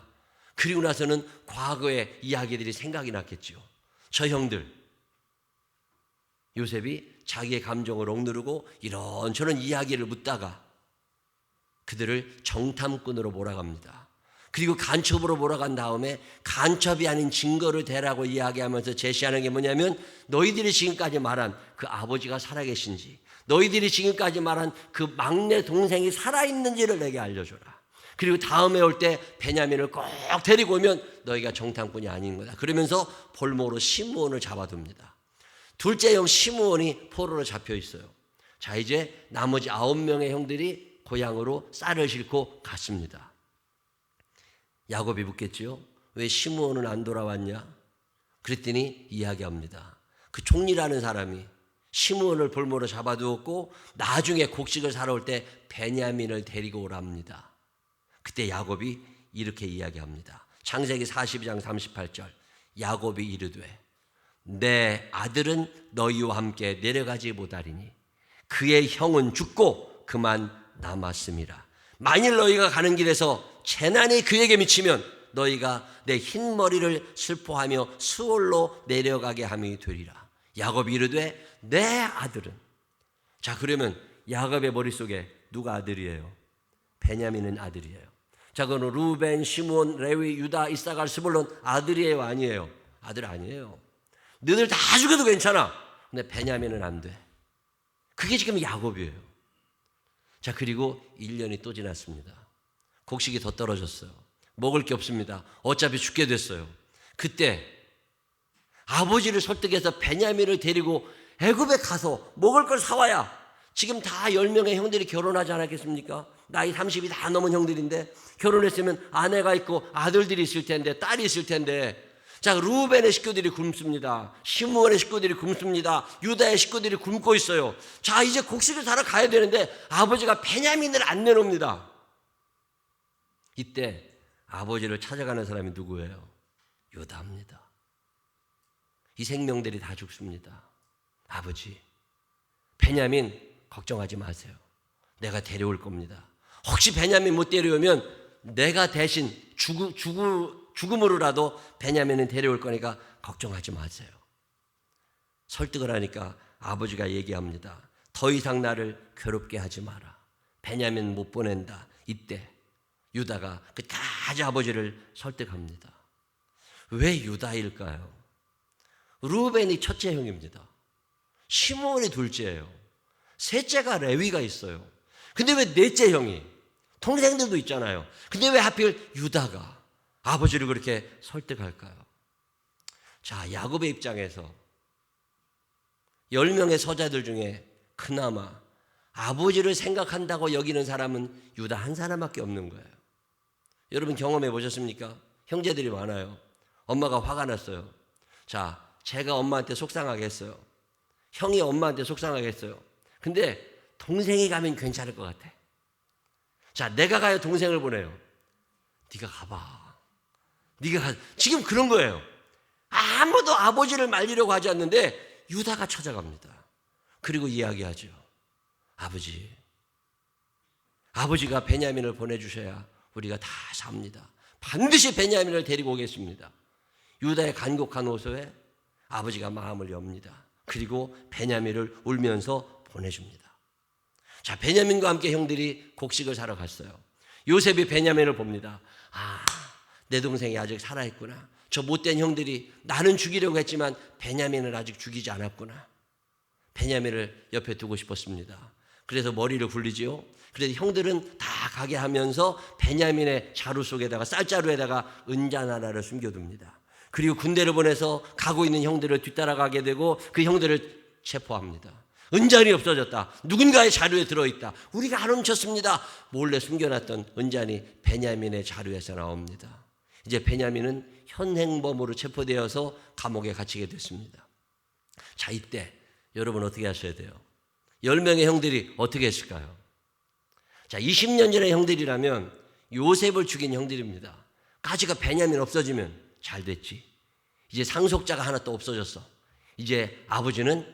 그리고 나서는 과거의 이야기들이 생각이 났겠죠. 저 형들, 요셉이 자기의 감정을 억누르고 이런저런 이야기를 묻다가 그들을 정탐꾼으로 몰아갑니다. 그리고 간첩으로 몰아간 다음에 간첩이 아닌 증거를 대라고 이야기하면서 제시하는 게 뭐냐면, 너희들이 지금까지 말한 그 아버지가 살아계신지, 너희들이 지금까지 말한 그 막내 동생이 살아있는지를 내게 알려줘라. 그리고 다음에 올 때 베냐민을 꼭 데리고 오면 너희가 정탐꾼이 아닌 거다. 그러면서 볼모로 시므온을 잡아둡니다. 둘째 형 시므온이 포로로 잡혀 있어요. 자, 이제 나머지 9명의 형들이 고향으로 쌀을 싣고 갔습니다. 야곱이 묻겠지요. 왜 시므온은 안 돌아왔냐? 그랬더니 이야기합니다. 그 총리라는 사람이 시므온을 볼모로 잡아두었고 나중에 곡식을 사러 올 때 베냐민을 데리고 오랍니다. 그때 야곱이 이렇게 이야기합니다. 창세기 42장 38절. 야곱이 이르되 내 아들은 너희와 함께 내려가지 못하리니 그의 형은 죽고 그만 남았음이라. 만일 너희가 가는 길에서 재난이 그에게 미치면 너희가 내 흰 머리를 슬퍼하며 수월로 내려가게 함이 되리라. 야곱이 이르되 내 아들은. 자, 그러면 야곱의 머릿속에 누가 아들이에요? 베냐민은 아들이에요. 자, 그럼 루벤, 시므온, 레위, 유다, 이사갈, 스불론 아들이에요, 아니에요? 아들 아니에요. 너희들 다 죽어도 괜찮아. 근데 베냐민은 안 돼. 그게 지금 야곱이에요. 자, 그리고 1년이 또 지났습니다. 곡식이 더 떨어졌어요. 먹을 게 없습니다. 어차피 죽게 됐어요. 그때 아버지를 설득해서 베냐민을 데리고 애굽에 가서 먹을 걸 사와야, 지금 다 10명의 형들이 결혼하지 않았겠습니까? 나이 30이 다 넘은 형들인데 결혼했으면 아내가 있고 아들들이 있을 텐데, 딸이 있을 텐데. 자, 루벤의 식구들이 굶습니다. 시므온의 식구들이 굶습니다. 유다의 식구들이 굶고 있어요. 자, 이제 곡식을 사러 가야 되는데 아버지가 베냐민을 안 내놓습니다. 이때 아버지를 찾아가는 사람이 누구예요? 유다입니다. 이 생명들이 다 죽습니다. 아버지, 베냐민 걱정하지 마세요. 내가 데려올 겁니다. 혹시 베냐민 못 데려오면 내가 대신 죽음으로라도 베냐민은 데려올 거니까 걱정하지 마세요. 설득을 하니까 아버지가 얘기합니다. 더 이상 나를 괴롭게 하지 마라. 베냐민 못 보낸다. 이때 유다가 끝까지 아버지를 설득합니다. 왜 유다일까요? 루벤이 첫째 형입니다. 시므온이 둘째예요. 셋째가 레위가 있어요. 근데 왜 넷째 형이? 동생들도 있잖아요. 근데 왜 하필 유다가 아버지를 그렇게 설득할까요? 자, 야곱의 입장에서 10명의 서자들 중에 그나마 아버지를 생각한다고 여기는 사람은 유다 한 사람밖에 없는 거예요. 여러분 경험해 보셨습니까? 형제들이 많아요. 엄마가 화가 났어요. 자, 제가 엄마한테 속상하게 했어요. 형이 엄마한테 속상하게 했어요. 근데 동생이 가면 괜찮을 것 같아. 자, 내가 가요, 동생을 보내요. 네가 가봐. 네가 가. 지금 그런 거예요. 아무도 아버지를 말리려고 하지 않는데 유다가 찾아갑니다. 그리고 이야기하죠. 아버지가 베냐민을 보내주셔야 우리가 다 삽니다. 반드시 베냐민을 데리고 오겠습니다. 유다의 간곡한 호소에 아버지가 마음을 엽니다. 그리고 베냐민을 울면서 보내줍니다. 자, 베냐민과 함께 형들이 곡식을 사러 갔어요. 요셉이 베냐민을 봅니다. 내 동생이 아직 살아있구나. 저 못된 형들이 나는 죽이려고 했지만 베냐민을 아직 죽이지 않았구나. 베냐민을 옆에 두고 싶었습니다. 그래서 머리를 굴리지요. 그래서 형들은 다 가게 하면서 베냐민의 자루 속에다가 쌀자루에다가 은잔 하나를 숨겨둡니다. 그리고 군대를 보내서 가고 있는 형들을 뒤따라가게 되고 그 형들을 체포합니다. 은잔이 없어졌다. 누군가의 자루에 들어있다. 우리가 안 훔쳤습니다. 몰래 숨겨놨던 은잔이 베냐민의 자루에서 나옵니다. 이제 베냐민은 현행범으로 체포되어서 감옥에 갇히게 됐습니다. 자, 이때 여러분 어떻게 하셔야 돼요? 10명의 형들이 어떻게 했을까요? 자, 20년 전의 형들이라면 요셉을 죽인 형들입니다. 가지가 베냐민 없어지면 잘 됐지. 이제 상속자가 하나 또 없어졌어. 이제 아버지는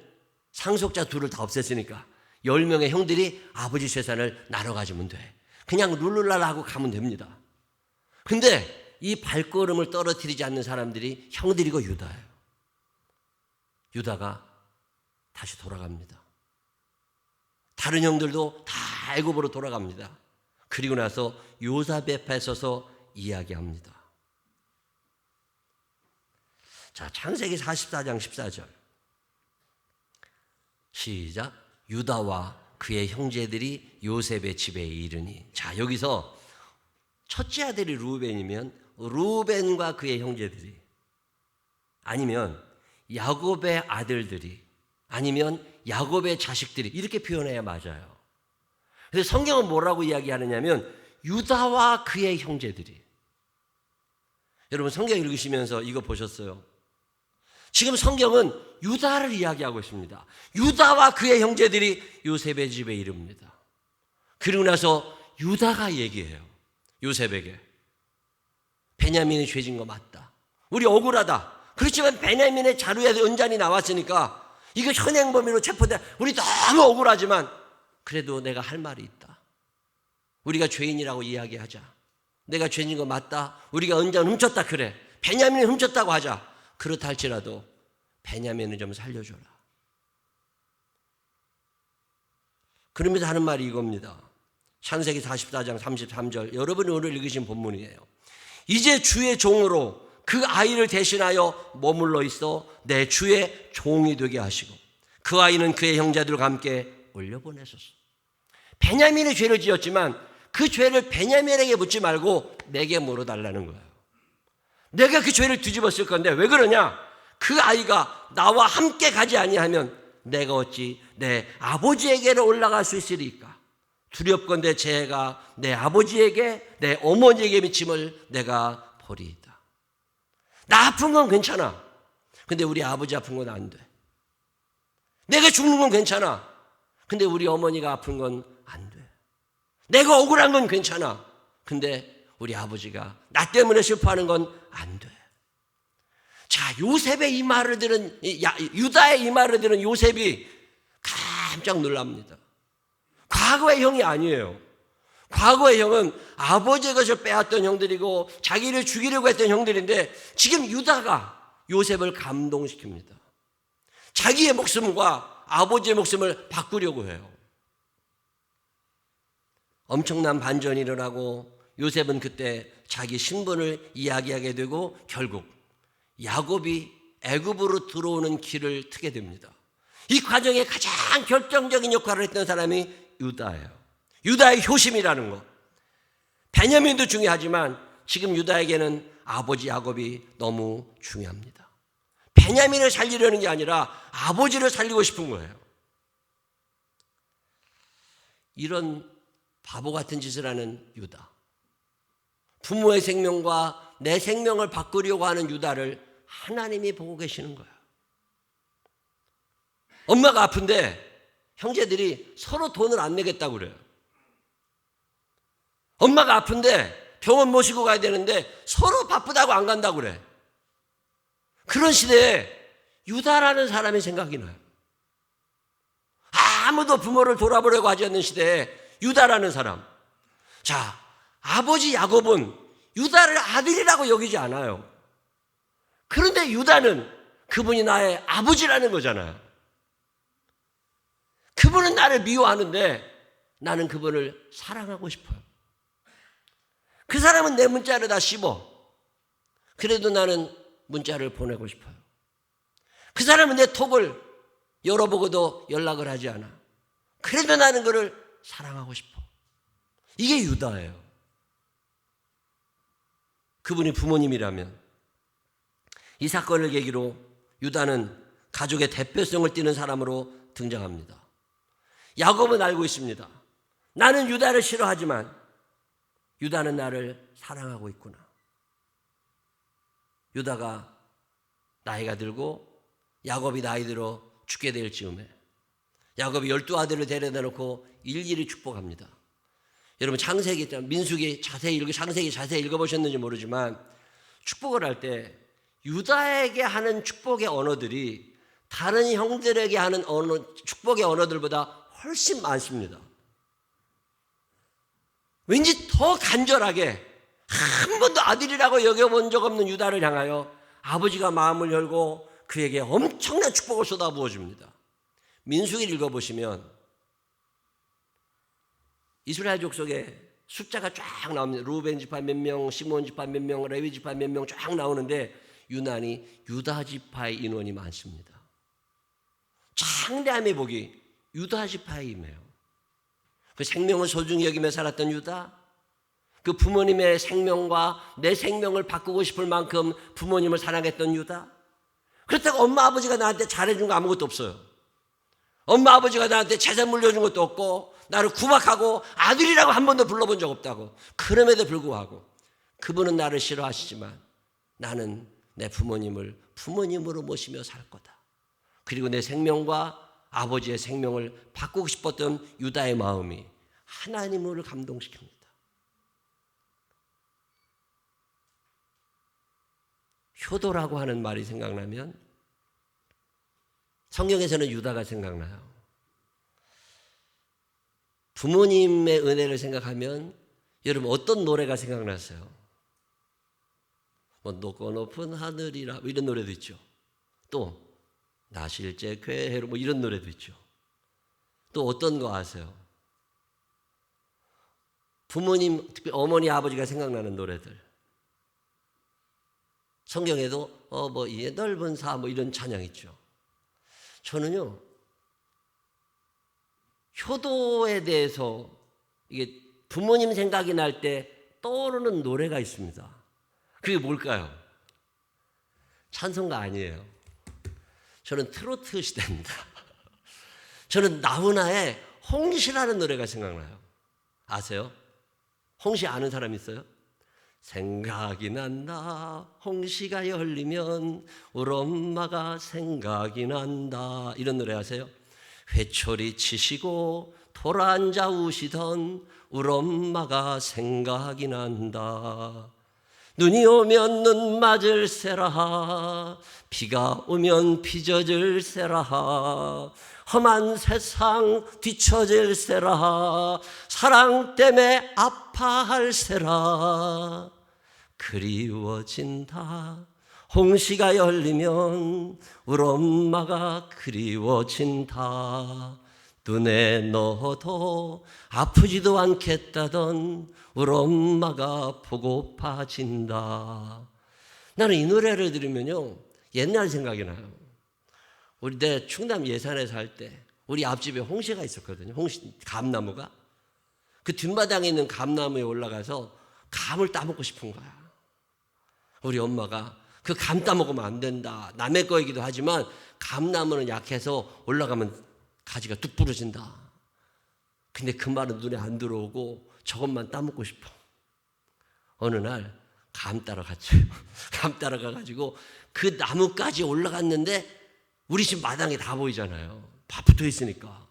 상속자 둘을 다 없앴으니까 10명의 형들이 아버지 재산을 나눠 가지면 돼. 그냥 룰루랄라 하고 가면 됩니다. 근데 이 발걸음을 떨어뜨리지 않는 사람들이 형들이고 유다예요. 유다가 다시 돌아갑니다. 다른 형들도 다 애굽으로 돌아갑니다. 그리고 나서 요셉 앞에 서서 이야기합니다. 자, 창세기 44장 14절 시작. 유다와 그의 형제들이 요셉의 집에 이르니. 자, 여기서 첫째 아들이 루벤이면 루벤과 그의 형제들이, 아니면 야곱의 아들들이, 아니면 야곱의 자식들이, 이렇게 표현해야 맞아요. 그래서 성경은 뭐라고 이야기하느냐면 유다와 그의 형제들이. 여러분 성경 읽으시면서 이거 보셨어요? 지금 성경은 유다를 이야기하고 있습니다. 유다와 그의 형제들이 요셉의 집에 이릅니다. 그리고 나서 유다가 얘기해요. 요셉에게 베냐민이 죄진 거 맞다. 우리 억울하다. 그렇지만 베냐민의 자루에서 은잔이 나왔으니까 이거 현행범위로 체포돼. 우리 너무 억울하지만 그래도 내가 할 말이 있다. 우리가 죄인이라고 이야기하자. 내가 죄진 거 맞다. 우리가 은잔 훔쳤다. 그래. 베냐민이 훔쳤다고 하자. 그렇다 할지라도 베냐민을 좀 살려줘라. 그러면서 하는 말이 이겁니다. 창세기 44장 33절, 여러분이 오늘 읽으신 본문이에요. 이제 주의 종으로 그 아이를 대신하여 머물러 있어 내 주의 종이 되게 하시고 그 아이는 그의 형제들과 함께 올려보내소서. 베냐민이 죄를 지었지만 그 죄를 베냐민에게 묻지 말고 내게 물어달라는 거예요. 내가 그 죄를 뒤집었을 건데 왜 그러냐? 그 아이가 나와 함께 가지 아니하면 내가 어찌 내 아버지에게로 올라갈 수 있으리까? 두렵건대 죄가 내 아버지에게 내 어머니에게 미침을 내가 보리이다. 나 아픈 건 괜찮아. 근데 우리 아버지 아픈 건 안 돼. 내가 죽는 건 괜찮아. 근데 우리 어머니가 아픈 건 안 돼. 내가 억울한 건 괜찮아. 근데 우리 아버지가 나 때문에 슬퍼하는 건 안 돼. 자, 요셉의 이 말을 들은, 유다의 이 말을 들은 요셉이 깜짝 놀랍니다. 과거의 형이 아니에요. 과거의 형은 아버지의 것을 빼앗던 형들이고 자기를 죽이려고 했던 형들인데 지금 유다가 요셉을 감동시킵니다. 자기의 목숨과 아버지의 목숨을 바꾸려고 해요. 엄청난 반전이 일어나고 요셉은 그때 자기 신분을 이야기하게 되고 결국 야곱이 애굽으로 들어오는 길을 트게 됩니다. 이 과정에 가장 결정적인 역할을 했던 사람이 유다예요. 유다의 효심이라는 것. 베냐민도 중요하지만 지금 유다에게는 아버지 야곱이 너무 중요합니다. 베냐민을 살리려는 게 아니라 아버지를 살리고 싶은 거예요. 이런 바보 같은 짓을 하는 유다. 부모의 생명과 내 생명을 바꾸려고 하는 유다를 하나님이 보고 계시는 거예요. 엄마가 아픈데 형제들이 서로 돈을 안 내겠다고 그래요. 엄마가 아픈데 병원 모시고 가야 되는데 서로 바쁘다고 안 간다고 그래. 그런 시대에 유다라는 사람이 생각이 나요. 아무도 부모를 돌아보려고 하지 않는 시대에 유다라는 사람. 자, 아버지 야곱은 유다를 아들이라고 여기지 않아요. 그런데 유다는 그분이 나의 아버지라는 거잖아요. 그분은 나를 미워하는데 나는 그분을 사랑하고 싶어요. 그 사람은 내 문자를 다 씹어. 그래도 나는 문자를 보내고 싶어요. 그 사람은 내 톡을 열어보고도 연락을 하지 않아. 그래도 나는 그를 사랑하고 싶어. 이게 유다예요. 그분이 부모님이라면 이 사건을 계기로 유다는 가족의 대표성을 띠는 사람으로 등장합니다. 야곱은 알고 있습니다. 나는 유다를 싫어하지만 유다는 나를 사랑하고 있구나. 유다가 나이가 들고 야곱이 나이 들어 죽게 될 즈음에 야곱이 12아들을 데려다 놓고 일일이 축복합니다. 여러분 창세기, 민수기 창세기 자세히 읽어보셨는지 모르지만 축복을 할 때 유다에게 하는 축복의 언어들이 다른 형들에게 하는 축복의 언어들보다 훨씬 많습니다. 왠지 더 간절하게 한 번도 아들이라고 여겨본 적 없는 유다를 향하여 아버지가 마음을 열고 그에게 엄청난 축복을 쏟아부어 줍니다. 민수기를 읽어보시면 이스라엘 족속에 숫자가 쫙 나옵니다. 루벤 지파 몇 명, 시몬 지파 몇 명, 레위 지파 몇 명 쫙 나오는데 유난히 유다 지파의 인원이 많습니다. 창대함의 복이 유다 지파의 임해요. 그 생명을 소중히 여기며 살았던 유다, 그 부모님의 생명과 내 생명을 바꾸고 싶을 만큼 부모님을 사랑했던 유다. 그렇다고 엄마 아버지가 나한테 잘해준 거 아무것도 없어요. 엄마 아버지가 나한테 재산 물려준 것도 없고 나를 구박하고 아들이라고 한 번도 불러본 적 없다고. 그럼에도 불구하고 그분은 나를 싫어하시지만 나는 내 부모님을 부모님으로 모시며 살 거다. 그리고 내 생명과 아버지의 생명을 바꾸고 싶었던 유다의 마음이 하나님을 감동시킵니다. 효도라고 하는 말이 생각나면 성경에서는 유다가 생각나요. 부모님의 은혜를 생각하면 여러분 어떤 노래가 생각났어요? 뭐 높고 높은 하늘이라 뭐 이런 노래도 있죠. 또 나 실제 괴해로 뭐 이런 노래도 있죠. 또 어떤 거 아세요? 부모님, 특히 어머니 아버지가 생각나는 노래들. 성경에도 뭐 이 넓은 사 뭐 이런 찬양 있죠. 저는요 효도에 대해서 이게 부모님 생각이 날 때 떠오르는 노래가 있습니다. 그게 뭘까요? 찬송가 아니에요. 저는 트로트 시대입니다. 저는 나훈아의 홍시라는 노래가 생각나요. 아세요? 홍시 아는 사람 있어요? 생각이 난다 홍시가 열리면 우리 엄마가 생각이 난다 이런 노래 아세요? 회초리 치시고 돌아앉아 우시던 우리 엄마가 생각이 난다. 눈이 오면 눈 맞을세라 비가 오면 비 젖을세라 험한 세상 뒤처질세라 사랑 때문에 아파할세라 그리워진다 홍시가 열리면 우리 엄마가 그리워진다. 눈에 넣어도 아프지도 않겠다던 우리 엄마가 보고파진다. 나는 이 노래를 들으면요 옛날 생각이 나요. 우리 내 충남 예산에 살 때 우리 앞집에 홍시가 있었거든요. 홍시 감나무가. 그 뒷마당에 있는 감나무에 올라가서 감을 따먹고 싶은 거야. 우리 엄마가 그 감 따먹으면 안 된다. 남의 거이기도 하지만 감나무는 약해서 올라가면 가지가 뚝 부러진다. 근데 그 말은 눈에 안 들어오고 저것만 따먹고 싶어. 어느 날 감 따러 갔죠. 감 따러 가가지고 그 나무까지 올라갔는데 우리 집 마당에 다 보이잖아요. 밥 붙어 있으니까.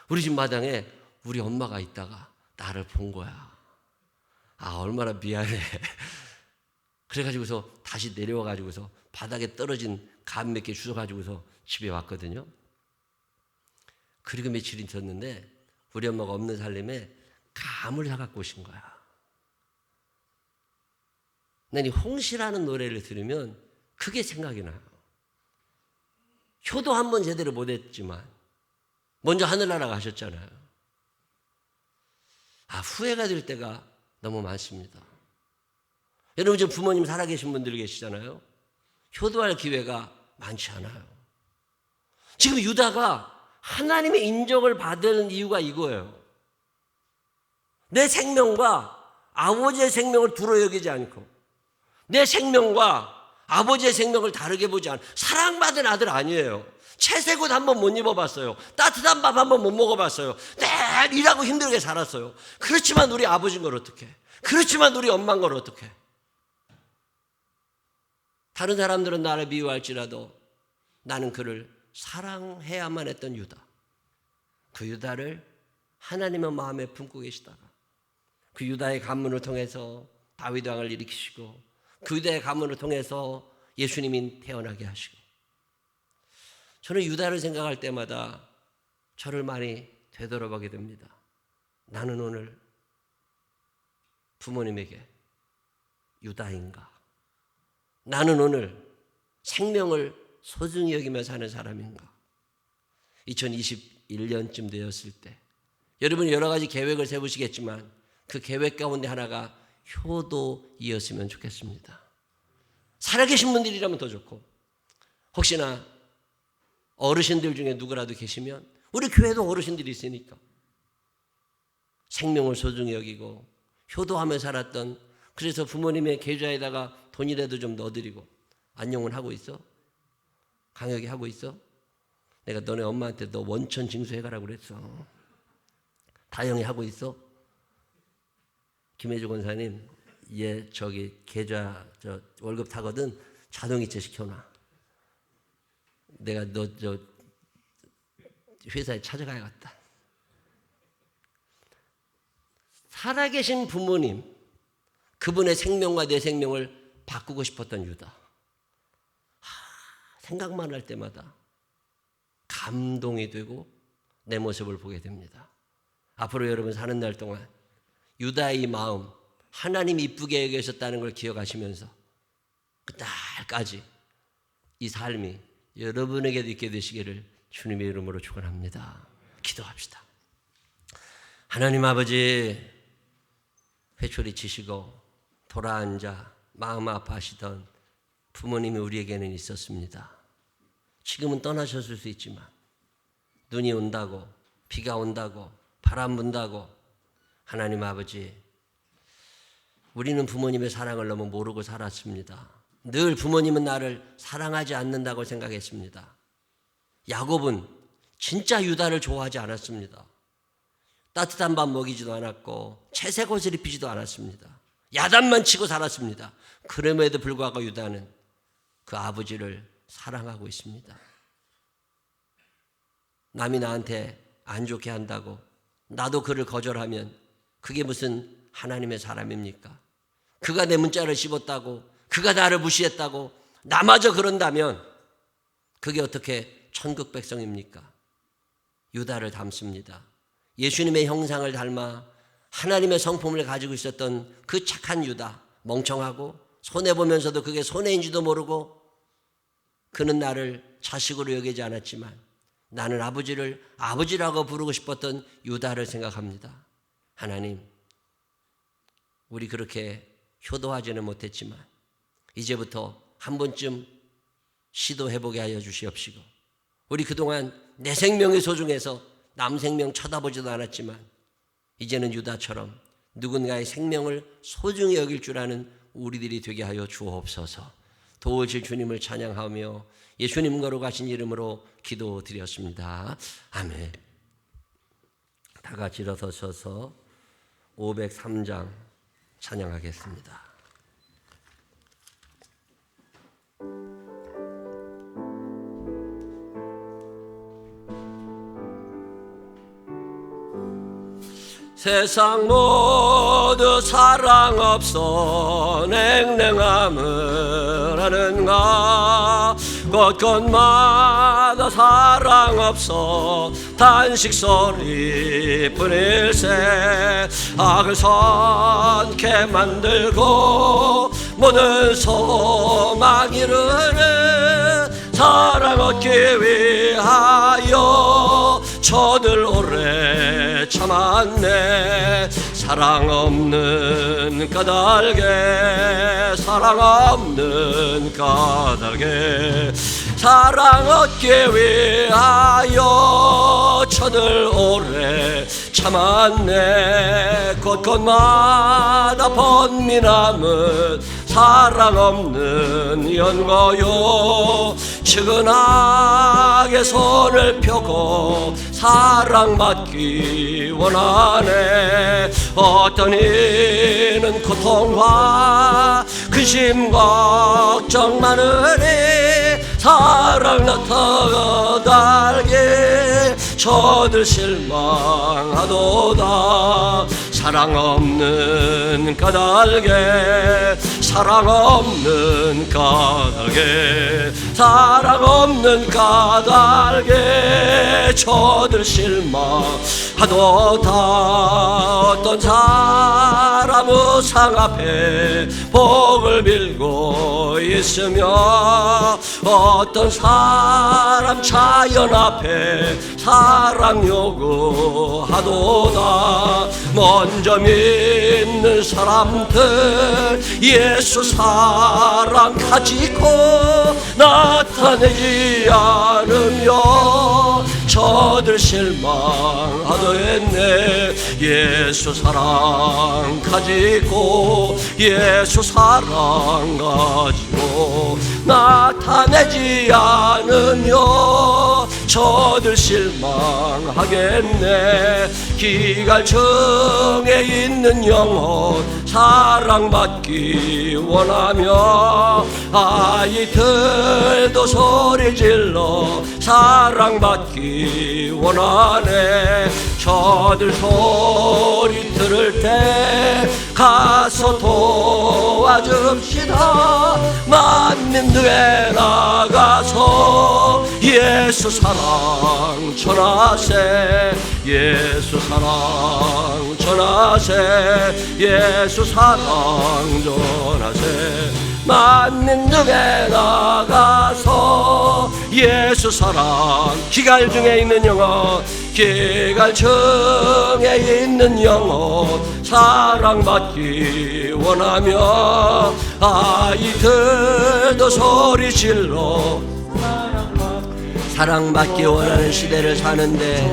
우리 집 마당에 우리 엄마가 있다가 나를 본 거야. 아 얼마나 미안해. 그래가지고서 다시 내려와가지고서 바닥에 떨어진 감 몇 개 주워가지고서 집에 왔거든요. 그리고 며칠 있었는데 우리 엄마가 없는 살림에 감을 사갖고 오신 거야. 난 이 홍시라는 노래를 들으면 그게 생각이 나요. 효도 한 번 제대로 못했지만 먼저 하늘나라 가셨잖아요. 후회가 될 때가 너무 많습니다. 여러분 지금 부모님 살아계신 분들 계시잖아요. 효도할 기회가 많지 않아요. 지금 유다가 하나님의 인정을 받은 이유가 이거예요. 내 생명과 아버지의 생명을 두루 여기지 않고 내 생명과 아버지의 생명을 다르게 보지 않고 사랑받은 아들 아니에요. 채색 옷 한 번 못 입어봤어요. 따뜻한 밥 한 번 못 먹어봤어요. 늘 일하고 힘들게 살았어요. 그렇지만 우리 아버지인 걸 어떡해. 그렇지만 우리 엄마인 걸 어떡해. 다른 사람들은 나를 미워할지라도 나는 그를 사랑해야만 했던 유다. 그 유다를 하나님의 마음에 품고 계시다가 그 유다의 가문을 통해서 다윗 왕을 일으키시고 그 유다의 가문을 통해서 예수님이 태어나게 하시고 저는 유다를 생각할 때마다 저를 많이 되돌아보게 됩니다. 나는 오늘 부모님에게 유다인가? 나는 오늘 생명을 소중히 여기며 사는 사람인가? 2021년쯤 되었을 때 여러분이 여러 가지 계획을 세우시겠지만 그 계획 가운데 하나가 효도이었으면 좋겠습니다. 살아계신 분들이라면 더 좋고 혹시나 어르신들 중에 누구라도 계시면 우리 교회도 어르신들이 있으니까 생명을 소중히 여기고 효도하며 살았던 그래서 부모님의 계좌에다가 돈이라도 좀 넣어드리고 안녕은 하고 있어? 강혁이 하고 있어? 내가 너네 엄마한테 너 원천 징수해가라고 그랬어. 다영이 하고 있어? 김혜주 권사님 얘 저기 계좌 저 월급 타거든 자동이체 시켜놔. 내가 너 저 회사에 찾아가야겠다. 살아계신 부모님 그분의 생명과 내 생명을 바꾸고 싶었던 유다. 생각만 할 때마다 감동이 되고 내 모습을 보게 됩니다. 앞으로 여러분 사는 날 동안 유다의 마음 하나님이 이쁘게 여기셨다는 걸 기억하시면서 그날까지 이 삶이 여러분에게도 있게 되시기를 주님의 이름으로 축원합니다. 기도합시다. 하나님 아버지 회초리 치시고 돌아앉아 마음 아파하시던 부모님이 우리에게는 있었습니다. 지금은 떠나셨을 수 있지만 눈이 온다고 비가 온다고 바람 분다고 하나님 아버지 우리는 부모님의 사랑을 너무 모르고 살았습니다. 늘 부모님은 나를 사랑하지 않는다고 생각했습니다. 야곱은 진짜 유다를 좋아하지 않았습니다. 따뜻한 밥 먹이지도 않았고 채색 옷을 입히지도 않았습니다. 야단만 치고 살았습니다. 그럼에도 불구하고 유다는 그 아버지를 사랑하고 있습니다. 남이 나한테 안 좋게 한다고 나도 그를 거절하면 그게 무슨 하나님의 사람입니까? 그가 내 문자를 씹었다고 그가 나를 무시했다고 나마저 그런다면 그게 어떻게 천국 백성입니까? 유다를 닮습니다. 예수님의 형상을 닮아 하나님의 성품을 가지고 있었던 그 착한 유다, 멍청하고 손해보면서도 그게 손해인지도 모르고 그는 나를 자식으로 여기지 않았지만 나는 아버지를 아버지라고 부르고 싶었던 유다를 생각합니다. 하나님, 우리 그렇게 효도하지는 못했지만 이제부터 한 번쯤 시도해보게 하여 주시옵시고 우리 그동안 내 생명이 소중해서 남 생명 쳐다보지도 않았지만 이제는 유다처럼 누군가의 생명을 소중히 여길 줄 아는 우리들이 되게 하여 주옵소서. 도우실 주님을 찬양하며 예수님 거룩하신 이름으로 기도드렸습니다. 아멘. 다 같이 일어서셔서 503장 찬양하겠습니다. 세상 모두 사랑 없어 냉랭함을 하는가 곳곳마다 사랑 없어 단식 소리뿐일세 악을 선케 만들고 모든 소망 이루는 사랑 얻기 위하여 저들 오래 참았네. 사랑 없는 까닭에, 사랑 없는 까닭에, 사랑 얻기 위하여 저들 오래 참았네. 곳곳마다 번민함은 사랑 없는 연거요. 측은하게 손을 펴고 사랑받기 원하네. 어떤 이는 고통과 근심 걱정 많으니 사랑 나타나달게 저들 실망하도다. 사랑 없는 까닭에, 사랑 없는 까닭에, 사랑 없는 까닭에 저들 실망하도다. 어떤 사람 우상 앞에 복을 빌고 있으며 어떤 사람 자연 앞에 사랑 요구하도다. 먼저 믿는 사람들 예수 사랑 가지고 나타내지 않으며 저들 실망하도했네. 예수 사랑 가지고, 예수 사랑 가지고 나타내지 않으며 저들 실망하겠네. 기갈청에 있는 영혼 사랑받기 원하며 아이들도 소리질러 사랑받기 원하네. 저들 소리 들을 때 가서 도와줍시다. 만민들에 나가서 예수 사랑 전하세. 예수 사랑 전하세. 예수 사랑 전하세. 만민들에 나가서 예수 사랑. 기갈 중에 있는 영혼, 기갈청에 있는 영혼 사랑받기 원하며 아이들도 소리질러 사랑받기 원하는 시대를 사는데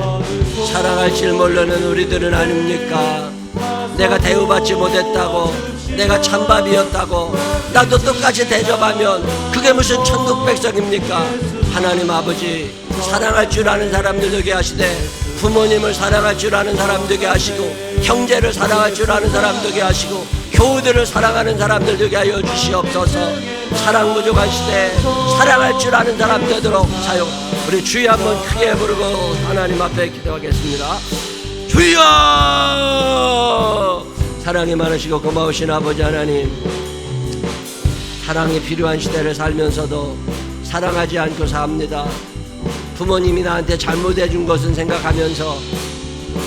사랑할 줄 모르는 우리들은 아닙니까? 내가 대우받지 못했다고, 내가 찬밥이었다고 나도 똑같이 대접하면 그게 무슨 천국 백성입니까? 하나님 아버지, 사랑할 줄 아는 사람들 되게 하시되 부모님을 사랑할 줄 아는 사람 되게 하시고 형제를 사랑할 줄 아는 사람 되게 하시고 교우들을 사랑하는 사람들 되게 하여 주시옵소서. 사랑 부족한 시대에 사랑할 줄 아는 사람 되도록 사용. 우리 주여 한번 크게 부르고 하나님 앞에 기도하겠습니다. 주여! 사랑이 많으시고 고마우신 아버지 하나님, 사랑이 필요한 시대를 살면서도 사랑하지 않고 삽니다. 부모님이 나한테 잘못해 준 것은 생각하면서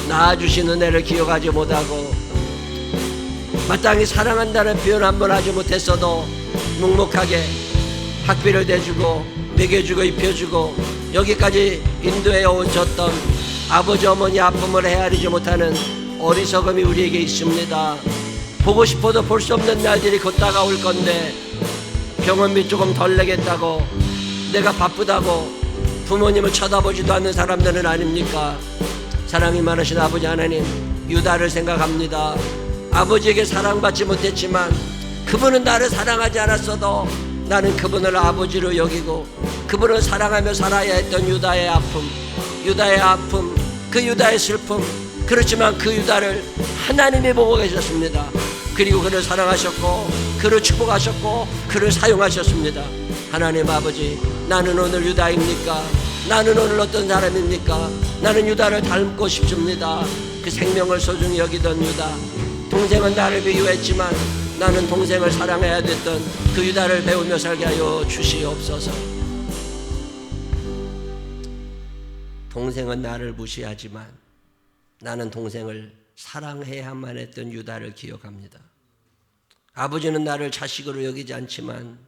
낳아주신 은혜를 기억하지 못하고 마땅히 사랑한다는 표현 한번 하지 못했어도 묵묵하게 학비를 대주고 먹여주고 입혀주고 여기까지 인도해 오셨던 아버지 어머니 아픔을 헤아리지 못하는 어리석음이 우리에게 있습니다. 보고 싶어도 볼 수 없는 날들이 곧 다가올 건데 병원비 조금 덜 내겠다고, 내가 바쁘다고 부모님을 쳐다보지도 않는 사람들은 아닙니까? 사랑이 많으신 아버지 하나님, 유다를 생각합니다. 아버지에게 사랑받지 못했지만 그분은 나를 사랑하지 않았어도 나는 그분을 아버지로 여기고 그분을 사랑하며 살아야 했던 유다의 아픔, 유다의 아픔, 그 유다의 슬픔. 그렇지만 그 유다를 하나님이 보고 계셨습니다. 그리고 그를 사랑하셨고 그를 축복하셨고 그를 사용하셨습니다. 하나님 아버지, 나는 오늘 유다입니까? 나는 오늘 어떤 사람입니까? 나는 유다를 닮고 싶습니다. 그 생명을 소중히 여기던 유다, 동생은 나를 비유했지만 나는 동생을 사랑해야 됐던 그 유다를 배우며 살게 하여 주시옵소서. 동생은 나를 무시하지만 나는 동생을 사랑해야만 했던 유다를 기억합니다. 아버지는 나를 자식으로 여기지 않지만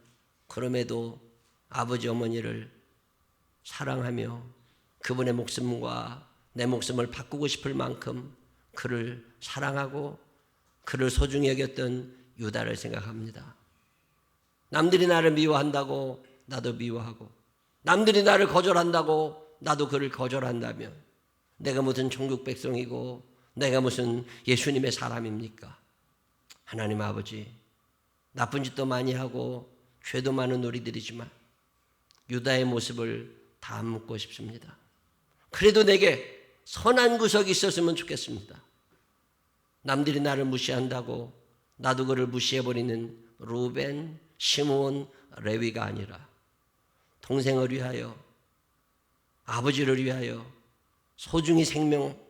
그럼에도 아버지 어머니를 사랑하며 그분의 목숨과 내 목숨을 바꾸고 싶을 만큼 그를 사랑하고 그를 소중히 여겼던 유다를 생각합니다. 남들이 나를 미워한다고 나도 미워하고, 남들이 나를 거절한다고 나도 그를 거절한다면 내가 무슨 천국 백성이고 내가 무슨 예수님의 사람입니까? 하나님 아버지, 나쁜 짓도 많이 하고 죄도 많은 우리들이지만 유다의 모습을 담고 싶습니다. 그래도 내게 선한 구석이 있었으면 좋겠습니다. 남들이 나를 무시한다고 나도 그를 무시해버리는 루벤, 시므온, 레위가 아니라 동생을 위하여, 아버지를 위하여 소중히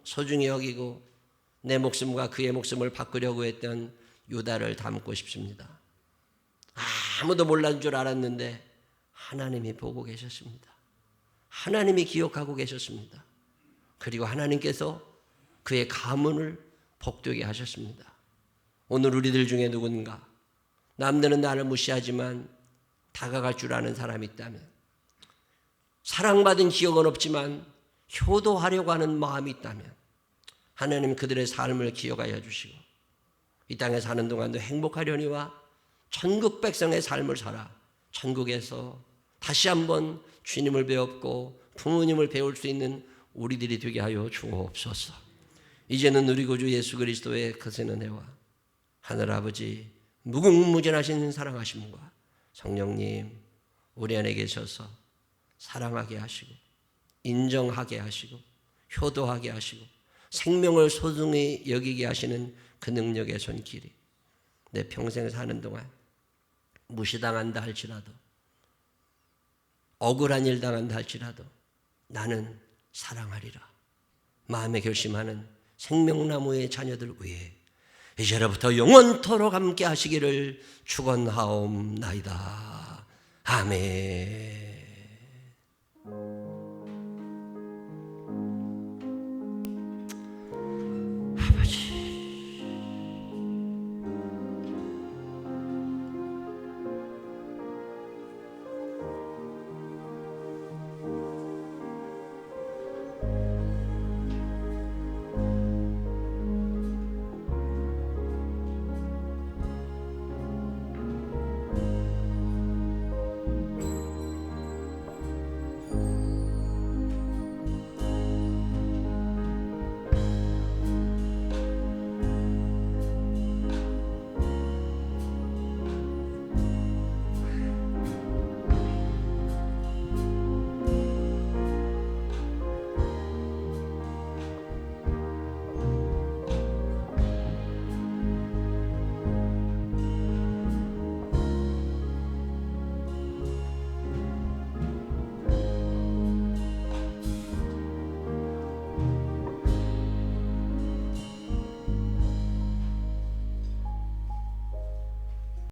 소중히 여기고 내 목숨과 그의 목숨을 바꾸려고 했던 유다를 닮고 싶습니다. 아무도 몰랐는 줄 알았는데 하나님이 보고 계셨습니다. 하나님이 기억하고 계셨습니다. 그리고 하나님께서 그의 가문을 복되게 하셨습니다. 오늘 우리들 중에 누군가 남들은 나를 무시하지만 다가갈 줄 아는 사람이 있다면, 사랑받은 기억은 없지만 효도하려고 하는 마음이 있다면 하나님 그들의 삶을 기억하여 주시고 이 땅에 사는 동안도 행복하려니와 천국 백성의 삶을 살아 천국에서 다시 한번 주님을 배웠고 부모님을 배울 수 있는 우리들이 되게 하여 주옵소서. 이제는 우리 구주 예수 그리스도의 거센 은혜와 하늘아버지 무궁무진하신 사랑하심과 성령님 우리 안에 계셔서 사랑하게 하시고 인정하게 하시고 효도하게 하시고 생명을 소중히 여기게 하시는 그 능력의 손길이 내 평생 사는 동안 무시당한다 할지라도 억울한 일 당한다 할지라도 나는 사랑하리라 마음에 결심하는 생명나무의 자녀들 위해 이제로부터 영원토록 함께 하시기를 축원하옵나이다. 아멘.